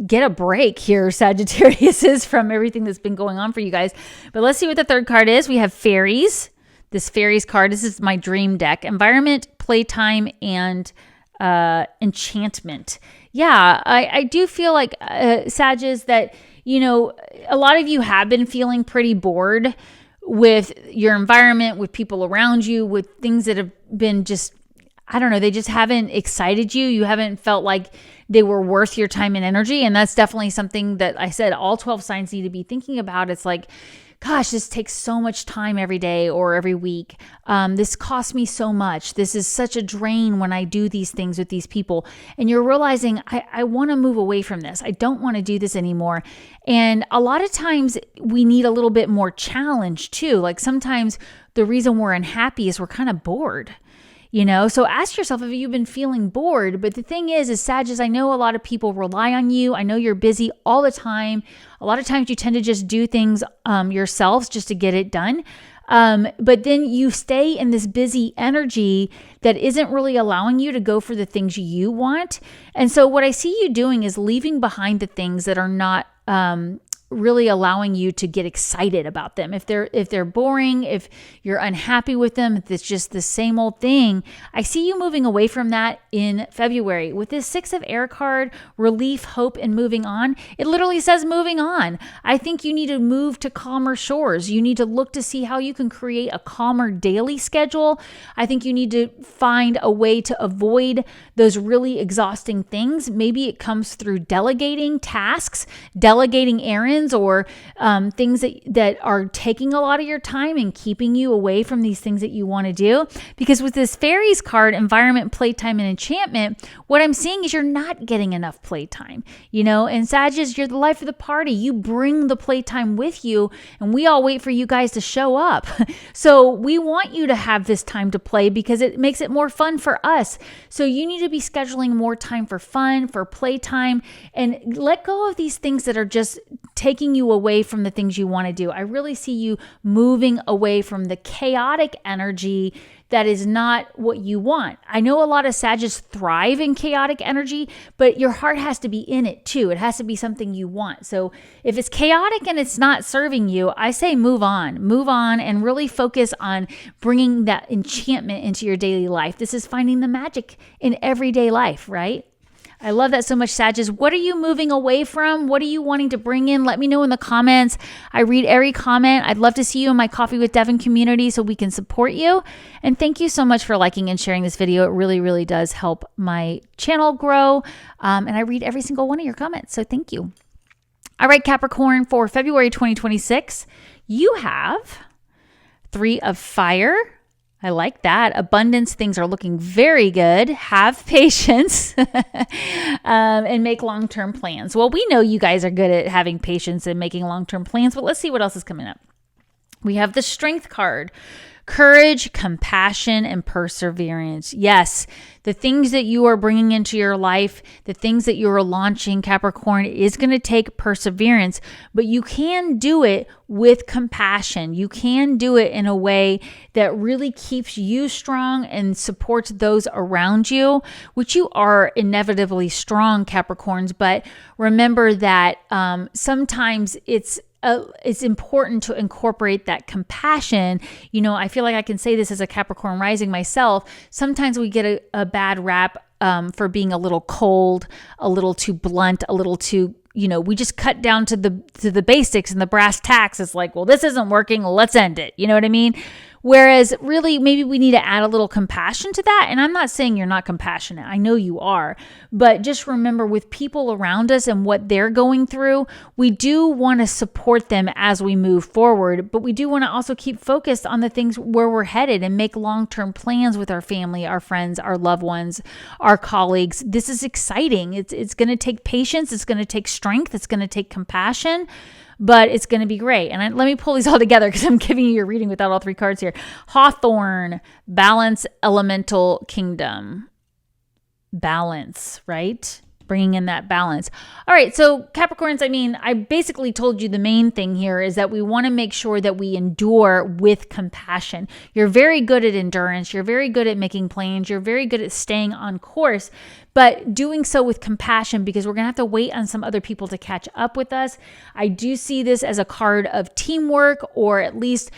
get a break here, Sagittarius, is from everything that's been going on for you guys. But let's see what the third card is. We have Fairies. This Fairies card, this is my dream deck. Environment, playtime, and enchantment. Yeah, I do feel like, Sagittarius, that, a lot of you have been feeling pretty bored with your environment, with people around you, with things that have been just, I don't know, they just haven't excited you. You haven't felt like they were worth your time and energy. And that's definitely something that I said all 12 signs need to be thinking about. It's like, gosh, this takes so much time every day or every week. This costs me so much. This is such a drain when I do these things with these people. And you're realizing, I want to move away from this. I don't want to do this anymore. And a lot of times we need a little bit more challenge too. Like sometimes the reason we're unhappy is we're kind of bored. So ask yourself if you've been feeling bored. But the thing is Sagittarius, I know a lot of people rely on you. I know you're busy all the time. A lot of times you tend to just do things yourselves just to get it done. But then you stay in this busy energy that isn't really allowing you to go for the things you want. And so what I see you doing is leaving behind the things that are not really allowing you to get excited about them. If they're boring, if you're unhappy with them, if it's just the same old thing, I see you moving away from that in February. With this Six of Air card, relief, hope, and moving on, it literally says moving on. I think you need to move to calmer shores. You need to look to see how you can create a calmer daily schedule. I think you need to find a way to avoid those really exhausting things. Maybe it comes through delegating tasks, delegating errands, or things that are taking a lot of your time and keeping you away from these things that you want to do. Because with this Fairies card, environment, playtime, and enchantment, what I'm seeing is you're not getting enough playtime. And Sagittarius, you're the life of the party. You bring the playtime with you, and we all wait for you guys to show up. So we want you to have this time to play because it makes it more fun for us. So you need to be scheduling more time for fun, for playtime, and let go of these things that are just taking you away from the things you want to do. I really see you moving away from the chaotic energy that is not what you want. I know a lot of Sagittarius thrive in chaotic energy, but your heart has to be in it too. It has to be something you want. So if it's chaotic and it's not serving you, I say move on and really focus on bringing that enchantment into your daily life. This is finding the magic in everyday life, right? I love that so much, Sagittarius. What are you moving away from? What are you wanting to bring in? Let me know in the comments. I read every comment. I'd love to see you in my Coffee with Devin community so we can support you. And thank you so much for liking and sharing this video. It really, really does help my channel grow. And I read every single one of your comments. So thank you. All right, Capricorn, for February 2026, you have Three of Fire. I like that. Abundance, things are looking very good. Have patience and make long-term plans. Well, we know you guys are good at having patience and making long-term plans, but let's see what else is coming up. We have the Strength card. Courage, compassion, and perseverance. Yes, the things that you are bringing into your life, the things that you are launching, Capricorn, is going to take perseverance, but you can do it with compassion. You can do it in a way that really keeps you strong and supports those around you, which you are inevitably strong, Capricorns. But remember that sometimes it's important to incorporate that compassion. I feel like I can say this as a Capricorn rising myself. Sometimes we get a bad rap for being a little cold, a little too blunt, a little too, we just cut down to the basics and the brass tacks. It's like, well, this isn't working. Let's end it. You know what I mean? Whereas really, maybe we need to add a little compassion to that. And I'm not saying you're not compassionate. I know you are. But just remember, with people around us and what they're going through, we do want to support them as we move forward. But we do want to also keep focused on the things where we're headed and make long-term plans with our family, our friends, our loved ones, our colleagues. This is exciting. It's going to take patience. It's going to take strength. It's going to take compassion. But it's going to be great. And let me pull these all together because I'm giving you your reading without all three cards here. Hawthorn, balance, elemental kingdom. Balance, right? Bringing in that balance. All right, so Capricorns, I basically told you the main thing here is that we want to make sure that we endure with compassion. You're very good at endurance. You're very good at making plans. You're very good at staying on course, but doing so with compassion, because we're going to have to wait on some other people to catch up with us. I do see this as a card of teamwork, or at least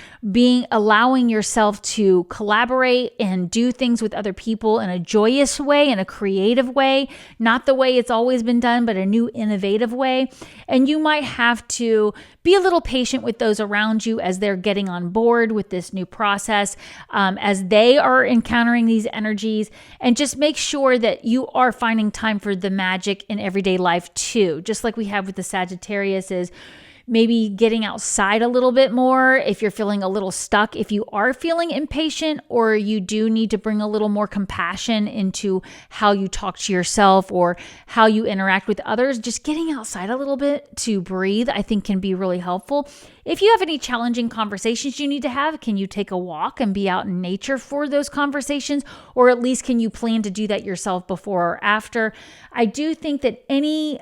allowing yourself to collaborate and do things with other people in a joyous way, in a creative way, not the way it's always been done, but a new innovative way. And you might have to be a little patient with those around you as they're getting on board with this new process, as they are encountering these energies, and just make sure that you are finding time for the magic in everyday life too. Just like we have with the Sagittarius, is maybe getting outside a little bit more if you're feeling a little stuck, if you are feeling impatient, or you do need to bring a little more compassion into how you talk to yourself or how you interact with others. Just getting outside a little bit to breathe, I think, can be really helpful. If you have any challenging conversations you need to have, can you take a walk and be out in nature for those conversations? Or at least can you plan to do that yourself before or after? I do think that any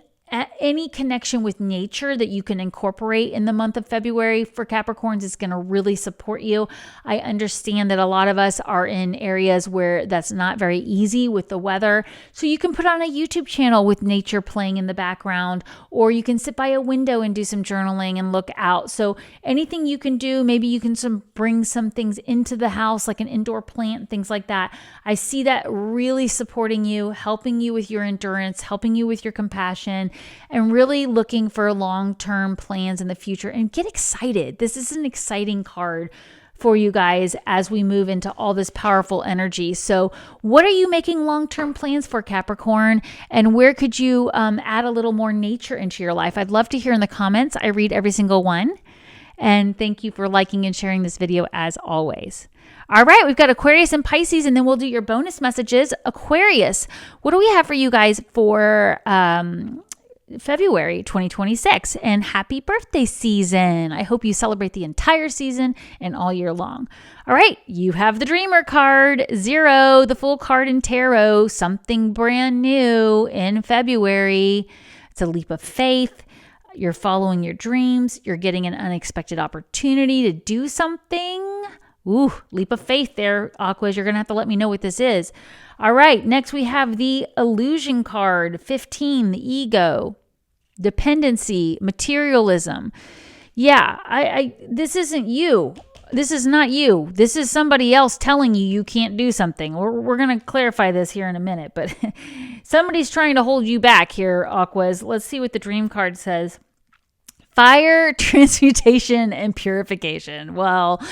connection with nature that you can incorporate in the month of February for Capricorns is going to really support you. I understand that a lot of us are in areas where that's not very easy with the weather. So you can put on a YouTube channel with nature playing in the background, or you can sit by a window and do some journaling and look out. So anything you can do, maybe you can bring some things into the house, like an indoor plant, things like that. I see that really supporting you, helping you with your endurance, helping you with your compassion, and really looking for long-term plans in the future. And get excited. This is an exciting card for you guys as we move into all this powerful energy. So what are you making long-term plans for, Capricorn? And where could you add a little more nature into your life? I'd love to hear in the comments. I read every single one. And thank you for liking and sharing this video as always. All right, we've got Aquarius and Pisces, and then we'll do your bonus messages. Aquarius, what do we have for you guys for February 2026? And happy birthday season. I hope you celebrate the entire season and all year long. All right, you have the Dreamer card, 0, the Fool card in tarot, something brand new in February. It's a leap of faith. You're following your dreams. You're getting an unexpected opportunity to do something. Ooh, leap of faith there, Aquas. You're going to have to let me know what this is. All right, next we have the Illusion card, 15, the Ego, dependency, materialism. Yeah, this isn't you. This is not you. This is somebody else telling you can't do something. We're going to clarify this here in a minute, but somebody's trying to hold you back here, Aquas. Let's see what the Dream card says. Fire, transmutation, and purification. Well,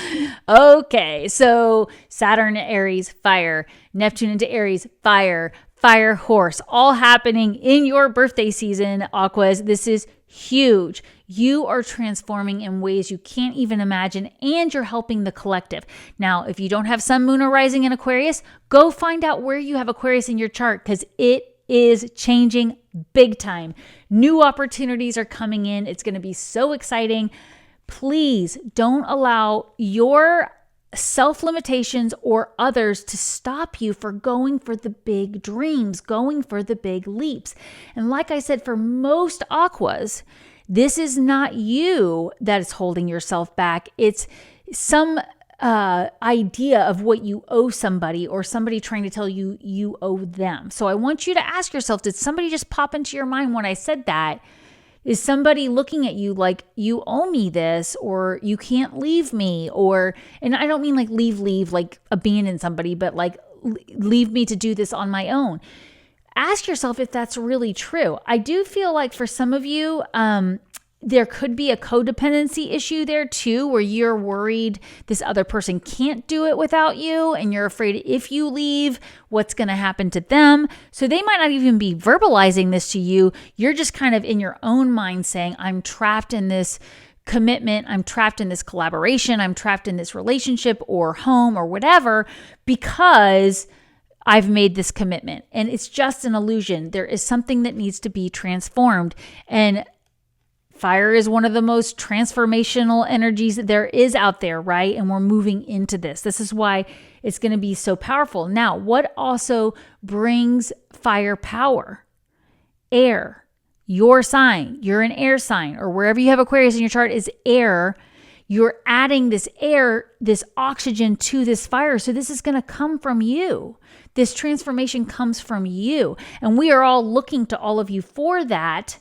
okay. So Saturn, Aries, fire. Neptune into Aries, fire. Fire horse. All happening in your birthday season, Aquas. This is huge. You are transforming in ways you can't even imagine, and you're helping the collective. Now, if you don't have Sun, Moon, or Rising in Aquarius, go find out where you have Aquarius in your chart, because it is changing big time. New opportunities are coming in. It's going to be so exciting. Please don't allow your self-limitations or others to stop you for going for the big dreams, going for the big leaps. And like I said, for most Aquas, this is not you that is holding yourself back. It's some idea of what you owe somebody, or somebody trying to tell you you owe them. So I want you to ask yourself, did somebody just pop into your mind when I said that? Is somebody looking at you like you owe me this, or you can't leave me, or, and I don't mean like leave, like abandon somebody, but like leave me to do this on my own. ask yourself if that's really true. I do feel like for some of you, there could be a codependency issue there too, where you're worried this other person can't do it without you, and you're afraid if you leave, what's going to happen to them. So they might not even be verbalizing this to you. You're just kind of in your own mind saying, I'm trapped in this commitment, I'm trapped in this collaboration, I'm trapped in this relationship or home or whatever, because I've made this commitment. And it's just an illusion. There is something that needs to be transformed. And fire is one of the most transformational energies that there is out there, right? And we're moving into this. This is why it's going to be so powerful. Now, what also brings fire power? Air. Your sign, you're an air sign, or wherever you have Aquarius in your chart is air. You're adding this air, this oxygen to this fire. So this is going to come from you. This transformation comes from you. And we are all looking to all of you for that.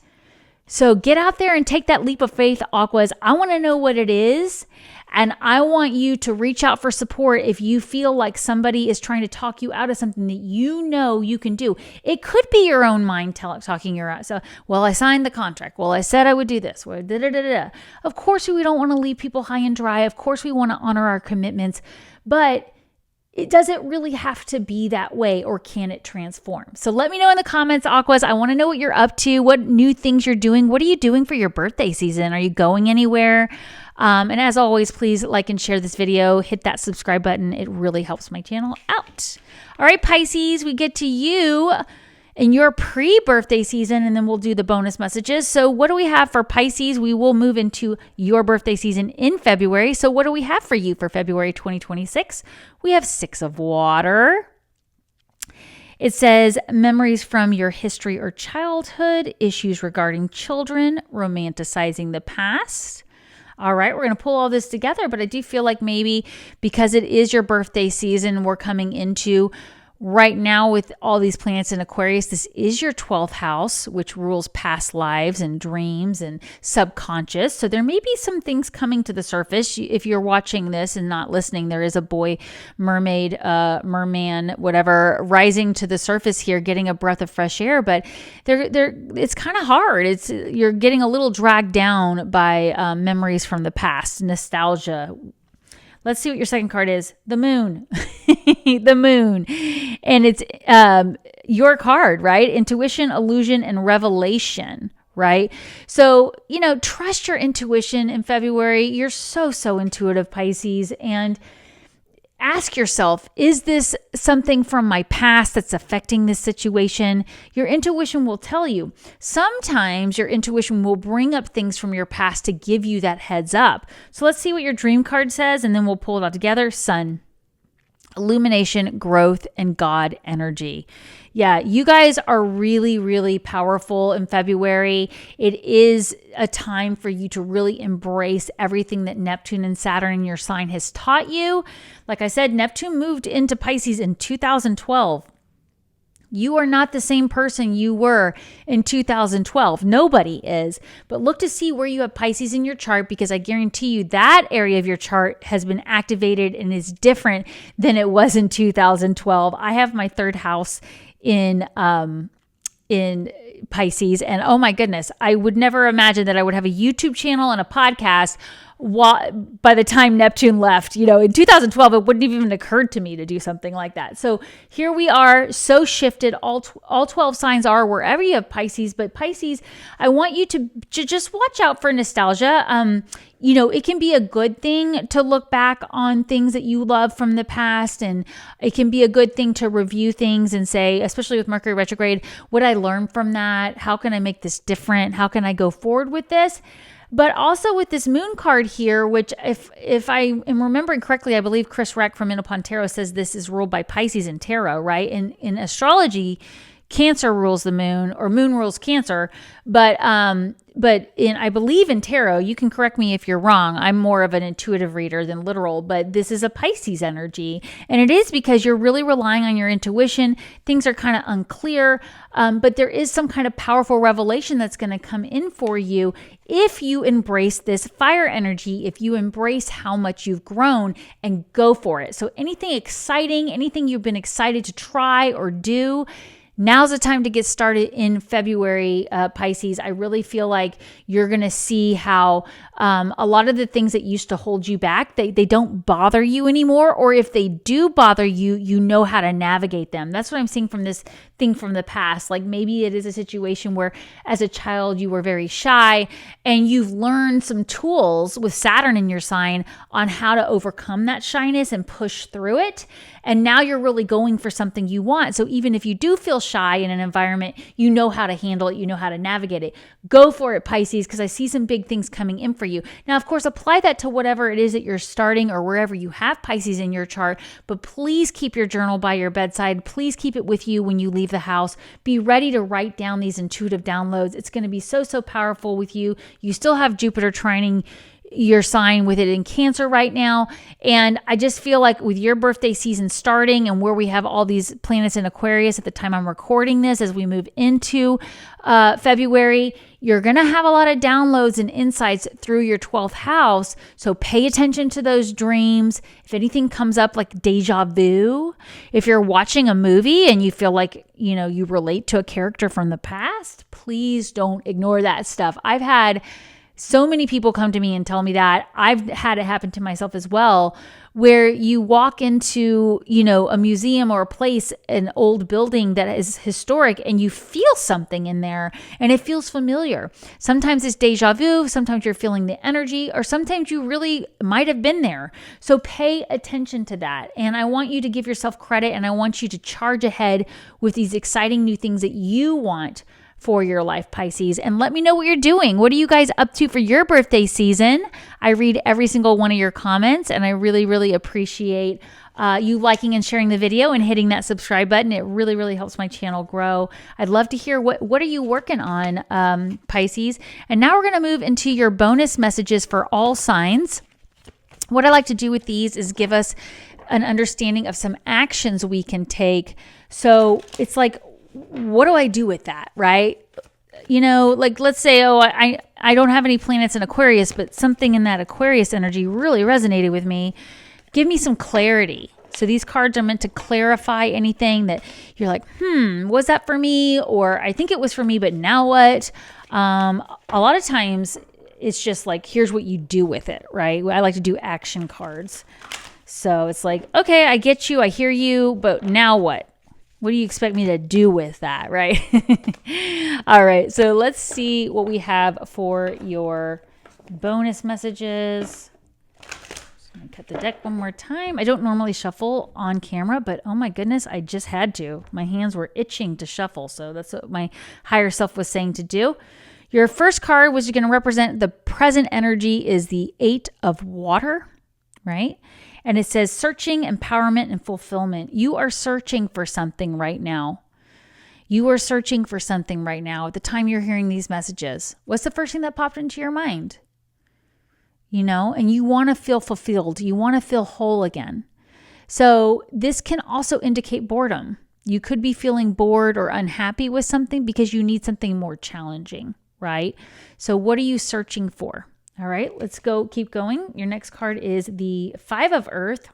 So get out there and take that leap of faith, Aquas. I want to know what it is. And I want you to reach out for support if you feel like somebody is trying to talk you out of something that you know you can do. It could be your own mind talking you out. So, well, I signed the contract. Well, I said I would do this. Well, Of course, we don't want to leave people high and dry. Of course, we want to honor our commitments. But it doesn't really have to be that way, or can it transform? So let me know in the comments, Aquas. I want to know what you're up to, what new things you're doing. What are you doing for your birthday season? Are you going anywhere? And as always, please like and share this video. Hit that subscribe button. It really helps my channel out. All right, Pisces, we get to you in your pre-birthday season, and then we'll do the bonus messages. So what do we have for Pisces? We will move into your birthday season in February. So what do we have for you for February 2026? We have 6 of water. It says memories from your history or childhood, issues regarding children, romanticizing the past. All right, we're going to pull all this together, but I do feel like maybe because it is your birthday season, we're coming into right now with all these planets in Aquarius. This is your 12th house, which rules past lives and dreams and subconscious. So there may be some things coming to the surface. If you're watching this and not listening, there is a boy, mermaid, merman, whatever, rising to the surface here, getting a breath of fresh air. But it's kind of hard. You're getting a little dragged down by memories from the past, nostalgia. Let's see what your second card is. The moon. The moon. And it's your card, right? Intuition, illusion, and revelation, right? So, trust your intuition in February. You're so intuitive, Pisces. And ask yourself, is this something from my past that's affecting this situation? Your intuition will tell you. Sometimes your intuition will bring up things from your past to give you that heads up. So let's see what your dream card says, and then we'll pull it all together. Sun, illumination, growth, and God energy. Yeah, you guys are really powerful in February. It is a time for you to really embrace everything that Neptune and Saturn in your sign has taught you. Like I said, Neptune moved into Pisces in 2012. You are not the same person you were in 2012. Nobody is. But look to see where you have Pisces in your chart, because I guarantee you that area of your chart has been activated and is different than it was in 2012. I have my third house in Pisces, and oh my goodness, I would never imagine that I would have a YouTube channel and a podcast by the time Neptune left. In 2012, it wouldn't have even occurred to me to do something like that. So here we are, so shifted. All 12 signs are wherever you have Pisces. But Pisces, I want you to just watch out for nostalgia. It can be a good thing to look back on things that you love from the past, and it can be a good thing to review things and say, especially with Mercury retrograde, what I learned from that? How can I make this different? How can I go forward with this? But also with this moon card here, which if I am remembering correctly, I believe Chris Reck from Inopon Tarot says this is ruled by Pisces in tarot, right? In astrology, Cancer rules the moon, or moon rules Cancer. But I believe in tarot, you can correct me if you're wrong. I'm more of an intuitive reader than literal, but this is a Pisces energy. And it is because you're really relying on your intuition. Things are kind of unclear, but there is some kind of powerful revelation that's going to come in for you if you embrace this fire energy, if you embrace how much you've grown and go for it. So anything exciting, anything you've been excited to try or do, Now's the time to get started in February, Pisces. I really feel like you're going to see how a lot of the things that used to hold you back, they don't bother you anymore. Or if they do bother you, you know how to navigate them. That's what I'm seeing from this thing from the past. Like maybe it is a situation where as a child you were very shy and you've learned some tools with Saturn in your sign on how to overcome that shyness and push through it. And now you're really going for something you want. So even if you do feel shy in an environment, you know how to handle it. You know how to navigate it. Go for it, Pisces, because I see some big things coming in for you. Now, of course, apply that to whatever it is that you're starting or wherever you have Pisces in your chart. But please keep your journal by your bedside. Please keep it with you when you leave the house. Be ready to write down these intuitive downloads. It's going to be so, so powerful with you. You still have Jupiter trining your sign with it in Cancer right now. And I just feel like with your birthday season starting and where we have all these planets in Aquarius at the time I'm recording this, as we move into February, you're going to have a lot of downloads and insights through your 12th house. So pay attention to those dreams. If anything comes up like deja vu, if you're watching a movie and you feel like, you relate to a character from the past, please don't ignore that stuff. I've had so many people come to me and tell me that. I've had it happen to myself as well, where you walk into, a museum or a place, an old building that is historic, and you feel something in there and it feels familiar. Sometimes it's deja vu, sometimes you're feeling the energy, or sometimes you really might have been there. So pay attention to that. And I want you to give yourself credit, and I want you to charge ahead with these exciting new things that you want for your life, Pisces. And let me know what you're doing. What are you guys up to for your birthday season? I read every single one of your comments, and I really, really appreciate you liking and sharing the video and hitting that subscribe button. It really, really helps my channel grow. I'd love to hear what are you working on, Pisces. And now we're going to move into your bonus messages for all signs. What I like to do with these is give us an understanding of some actions we can take. So it's like, what do I do with that, right? Like let's say, I don't have any planets in Aquarius, but something in that Aquarius energy really resonated with me. Give me some clarity. So these cards are meant to clarify anything that you're like, was that for me? Or I think it was for me, but now what? A lot of times it's just like, here's what you do with it, right? I like to do action cards. So it's like, okay, I get you, I hear you, but now what? What do you expect me to do with that, right? All right, so let's see what we have for your bonus messages. Just gonna cut the deck one more time. I don't normally shuffle on camera, but oh my goodness, I just had to. My hands were itching to shuffle, so that's what my higher self was saying to do. Your first card, which is going to represent the present energy, is the 8 of Water, right? And it says searching, empowerment, and fulfillment. You are searching for something right now. You are searching for something right now at the time you're hearing these messages. What's the first thing that popped into your mind? And you want to feel fulfilled. You want to feel whole again. So this can also indicate boredom. You could be feeling bored or unhappy with something because you need something more challenging, right? So what are you searching for? All right, let's keep going. Your next card is the 5 of Earth,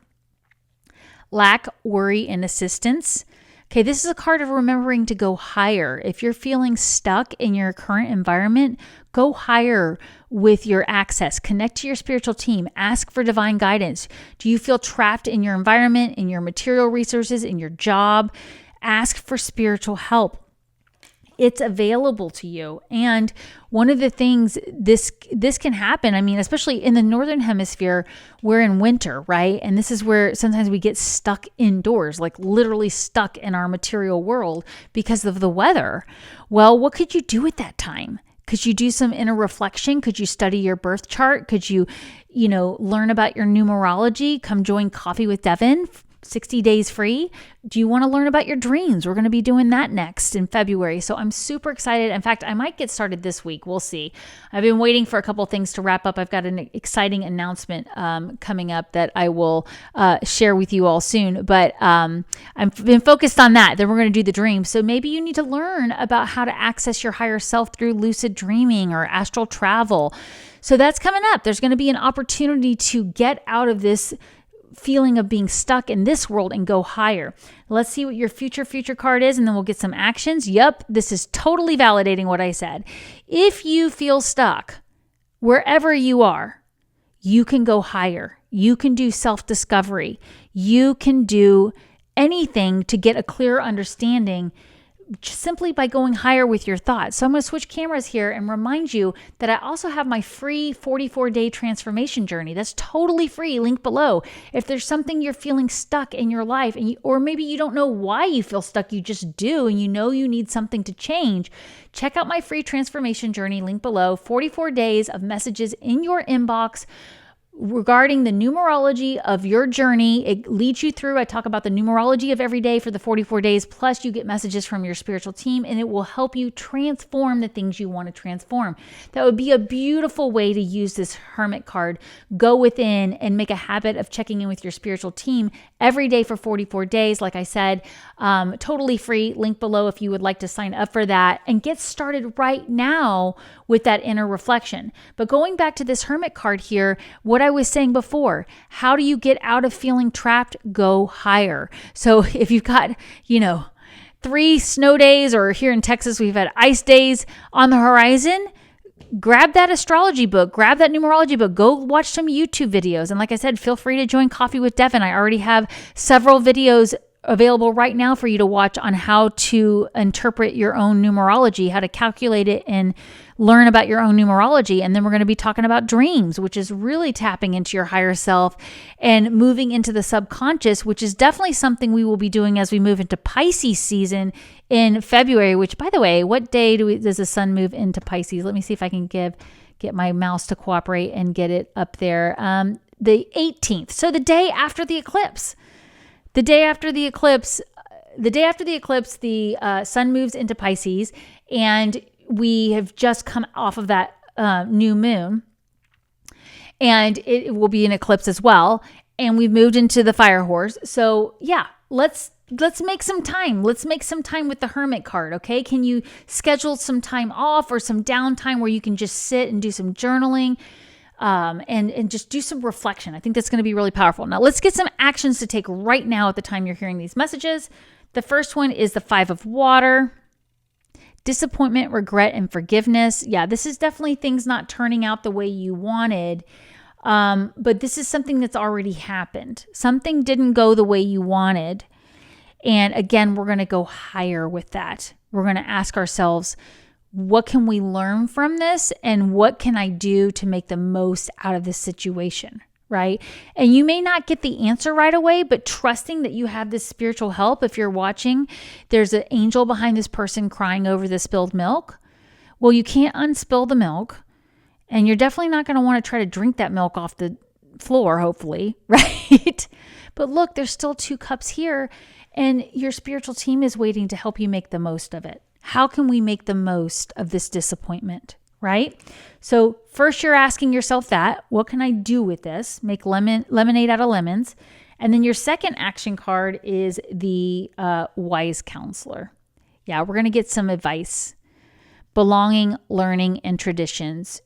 lack, worry, and assistance. Okay, this is a card of remembering to go higher. If you're feeling stuck in your current environment, go higher with your access. Connect to your spiritual team. Ask for divine guidance. Do you feel trapped in your environment, in your material resources, in your job? Ask for spiritual help. It's available to you. And one of the things this can happen, especially in the Northern Hemisphere, we're in winter, right? And this is where sometimes we get stuck indoors, like literally stuck in our material world because of the weather. Well, what could you do at that time? Could you do some inner reflection? Could you study your birth chart? Could you, learn about your numerology? Come join Coffee with Devin. 60 days free. Do you want to learn about your dreams? We're going to be doing that next in February. So I'm super excited. In fact, I might get started this week. We'll see. I've been waiting for a couple things to wrap up. I've got an exciting announcement coming up that I will share with you all soon. But I've been focused on that. Then we're going to do the dreams. So maybe you need to learn about how to access your higher self through lucid dreaming or astral travel. So that's coming up. There's going to be an opportunity to get out of this feeling of being stuck in this world and go higher. Let's see what your future card is, and then we'll get some actions. Yep, this is totally validating what I said. If you feel stuck wherever you are, you can go higher. You can do self-discovery. You can do anything to get a clearer understanding simply by going higher with your thoughts. So I'm going to switch cameras here and remind you that I also have my free 44-day transformation journey. That's totally free, link below. If there's something you're feeling stuck in your life, or maybe you don't know why you feel stuck, you just do, and you know you need something to change, check out my free transformation journey, link below. 44 days of messages in your inbox regarding the numerology of your journey. It leads you through. I talk about the numerology of every day for the 44 days, plus you get messages from your spiritual team, and it will help you transform the things you want to transform. That would be a beautiful way to use this Hermit card. Go within and make a habit of checking in with your spiritual team every day for 44 days. Like I said, totally free, link below if you would like to sign up for that and get started right now with that inner reflection. But going back to this Hermit card here, what I was saying before, how do you get out of feeling trapped? Go higher. So if you've got, 3 snow days, or here in Texas, we've had ice days on the horizon, grab that astrology book, grab that numerology book, go watch some YouTube videos. And like I said, feel free to join Coffee with Devin. I already have several videos available right now for you to watch on how to interpret your own numerology, how to calculate it and learn about your own numerology. And then we're going to be talking about dreams, which is really tapping into your higher self and moving into the subconscious, which is definitely something we will be doing as we move into Pisces season in February, which, by the way, what day does the sun move into Pisces? Let me see if I can get my mouse to cooperate and get it up there. The 18th. So the day after the eclipse. The day after the eclipse, the sun moves into Pisces, and we have just come off of that new moon, and it will be an eclipse as well. And we've moved into the fire horse. So yeah, let's make some time. Let's make some time with the Hermit card. Okay. Can you schedule some time off or some downtime where you can just sit and do some journaling? And just do some reflection. I think that's going to be really powerful. Now let's get some actions to take right now at the time you're hearing these messages. The first one is the 5 of water, disappointment, regret, and forgiveness. Yeah, this is definitely things not turning out the way you wanted. But this is something that's already happened. Something didn't go the way you wanted. And again, we're going to go higher with that. We're going to ask ourselves, what can we learn from this? And what can I do to make the most out of this situation, right? And you may not get the answer right away, but trusting that you have this spiritual help. If you're watching, there's an angel behind this person crying over the spilled milk. Well, you can't unspill the milk, and you're definitely not going to want to try to drink that milk off the floor, hopefully, right? But look, there's still 2 cups here, and your spiritual team is waiting to help you make the most of it. How can we make the most of this disappointment, right? So first you're asking yourself that, what can I do with this? Make lemonade out of lemons. And then your second action card is the wise counselor. Yeah, we're going to get some advice. Belonging, learning, and traditions.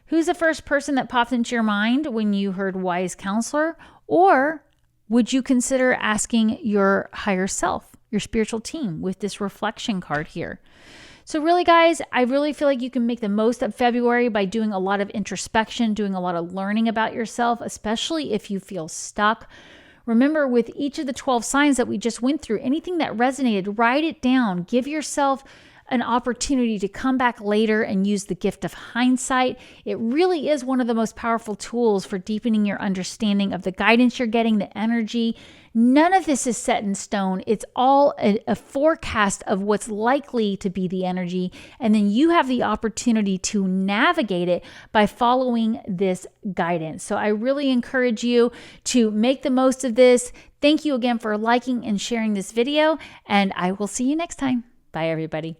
Who's the first person that popped into your mind when you heard wise counselor? Or would you consider asking your higher self, your spiritual team, with this reflection card here? So really, guys, I really feel like you can make the most of February by doing a lot of introspection, doing a lot of learning about yourself, especially if you feel stuck. Remember, with each of the 12 signs that we just went through, anything that resonated, write it down. Give yourself an opportunity to come back later and use the gift of hindsight. It really is one of the most powerful tools for deepening your understanding of the guidance you're getting, the energy. None of this is set in stone. It's all a forecast of what's likely to be the energy. And then you have the opportunity to navigate it by following this guidance. So I really encourage you to make the most of this. Thank you again for liking and sharing this video, and I will see you next time. Bye, everybody.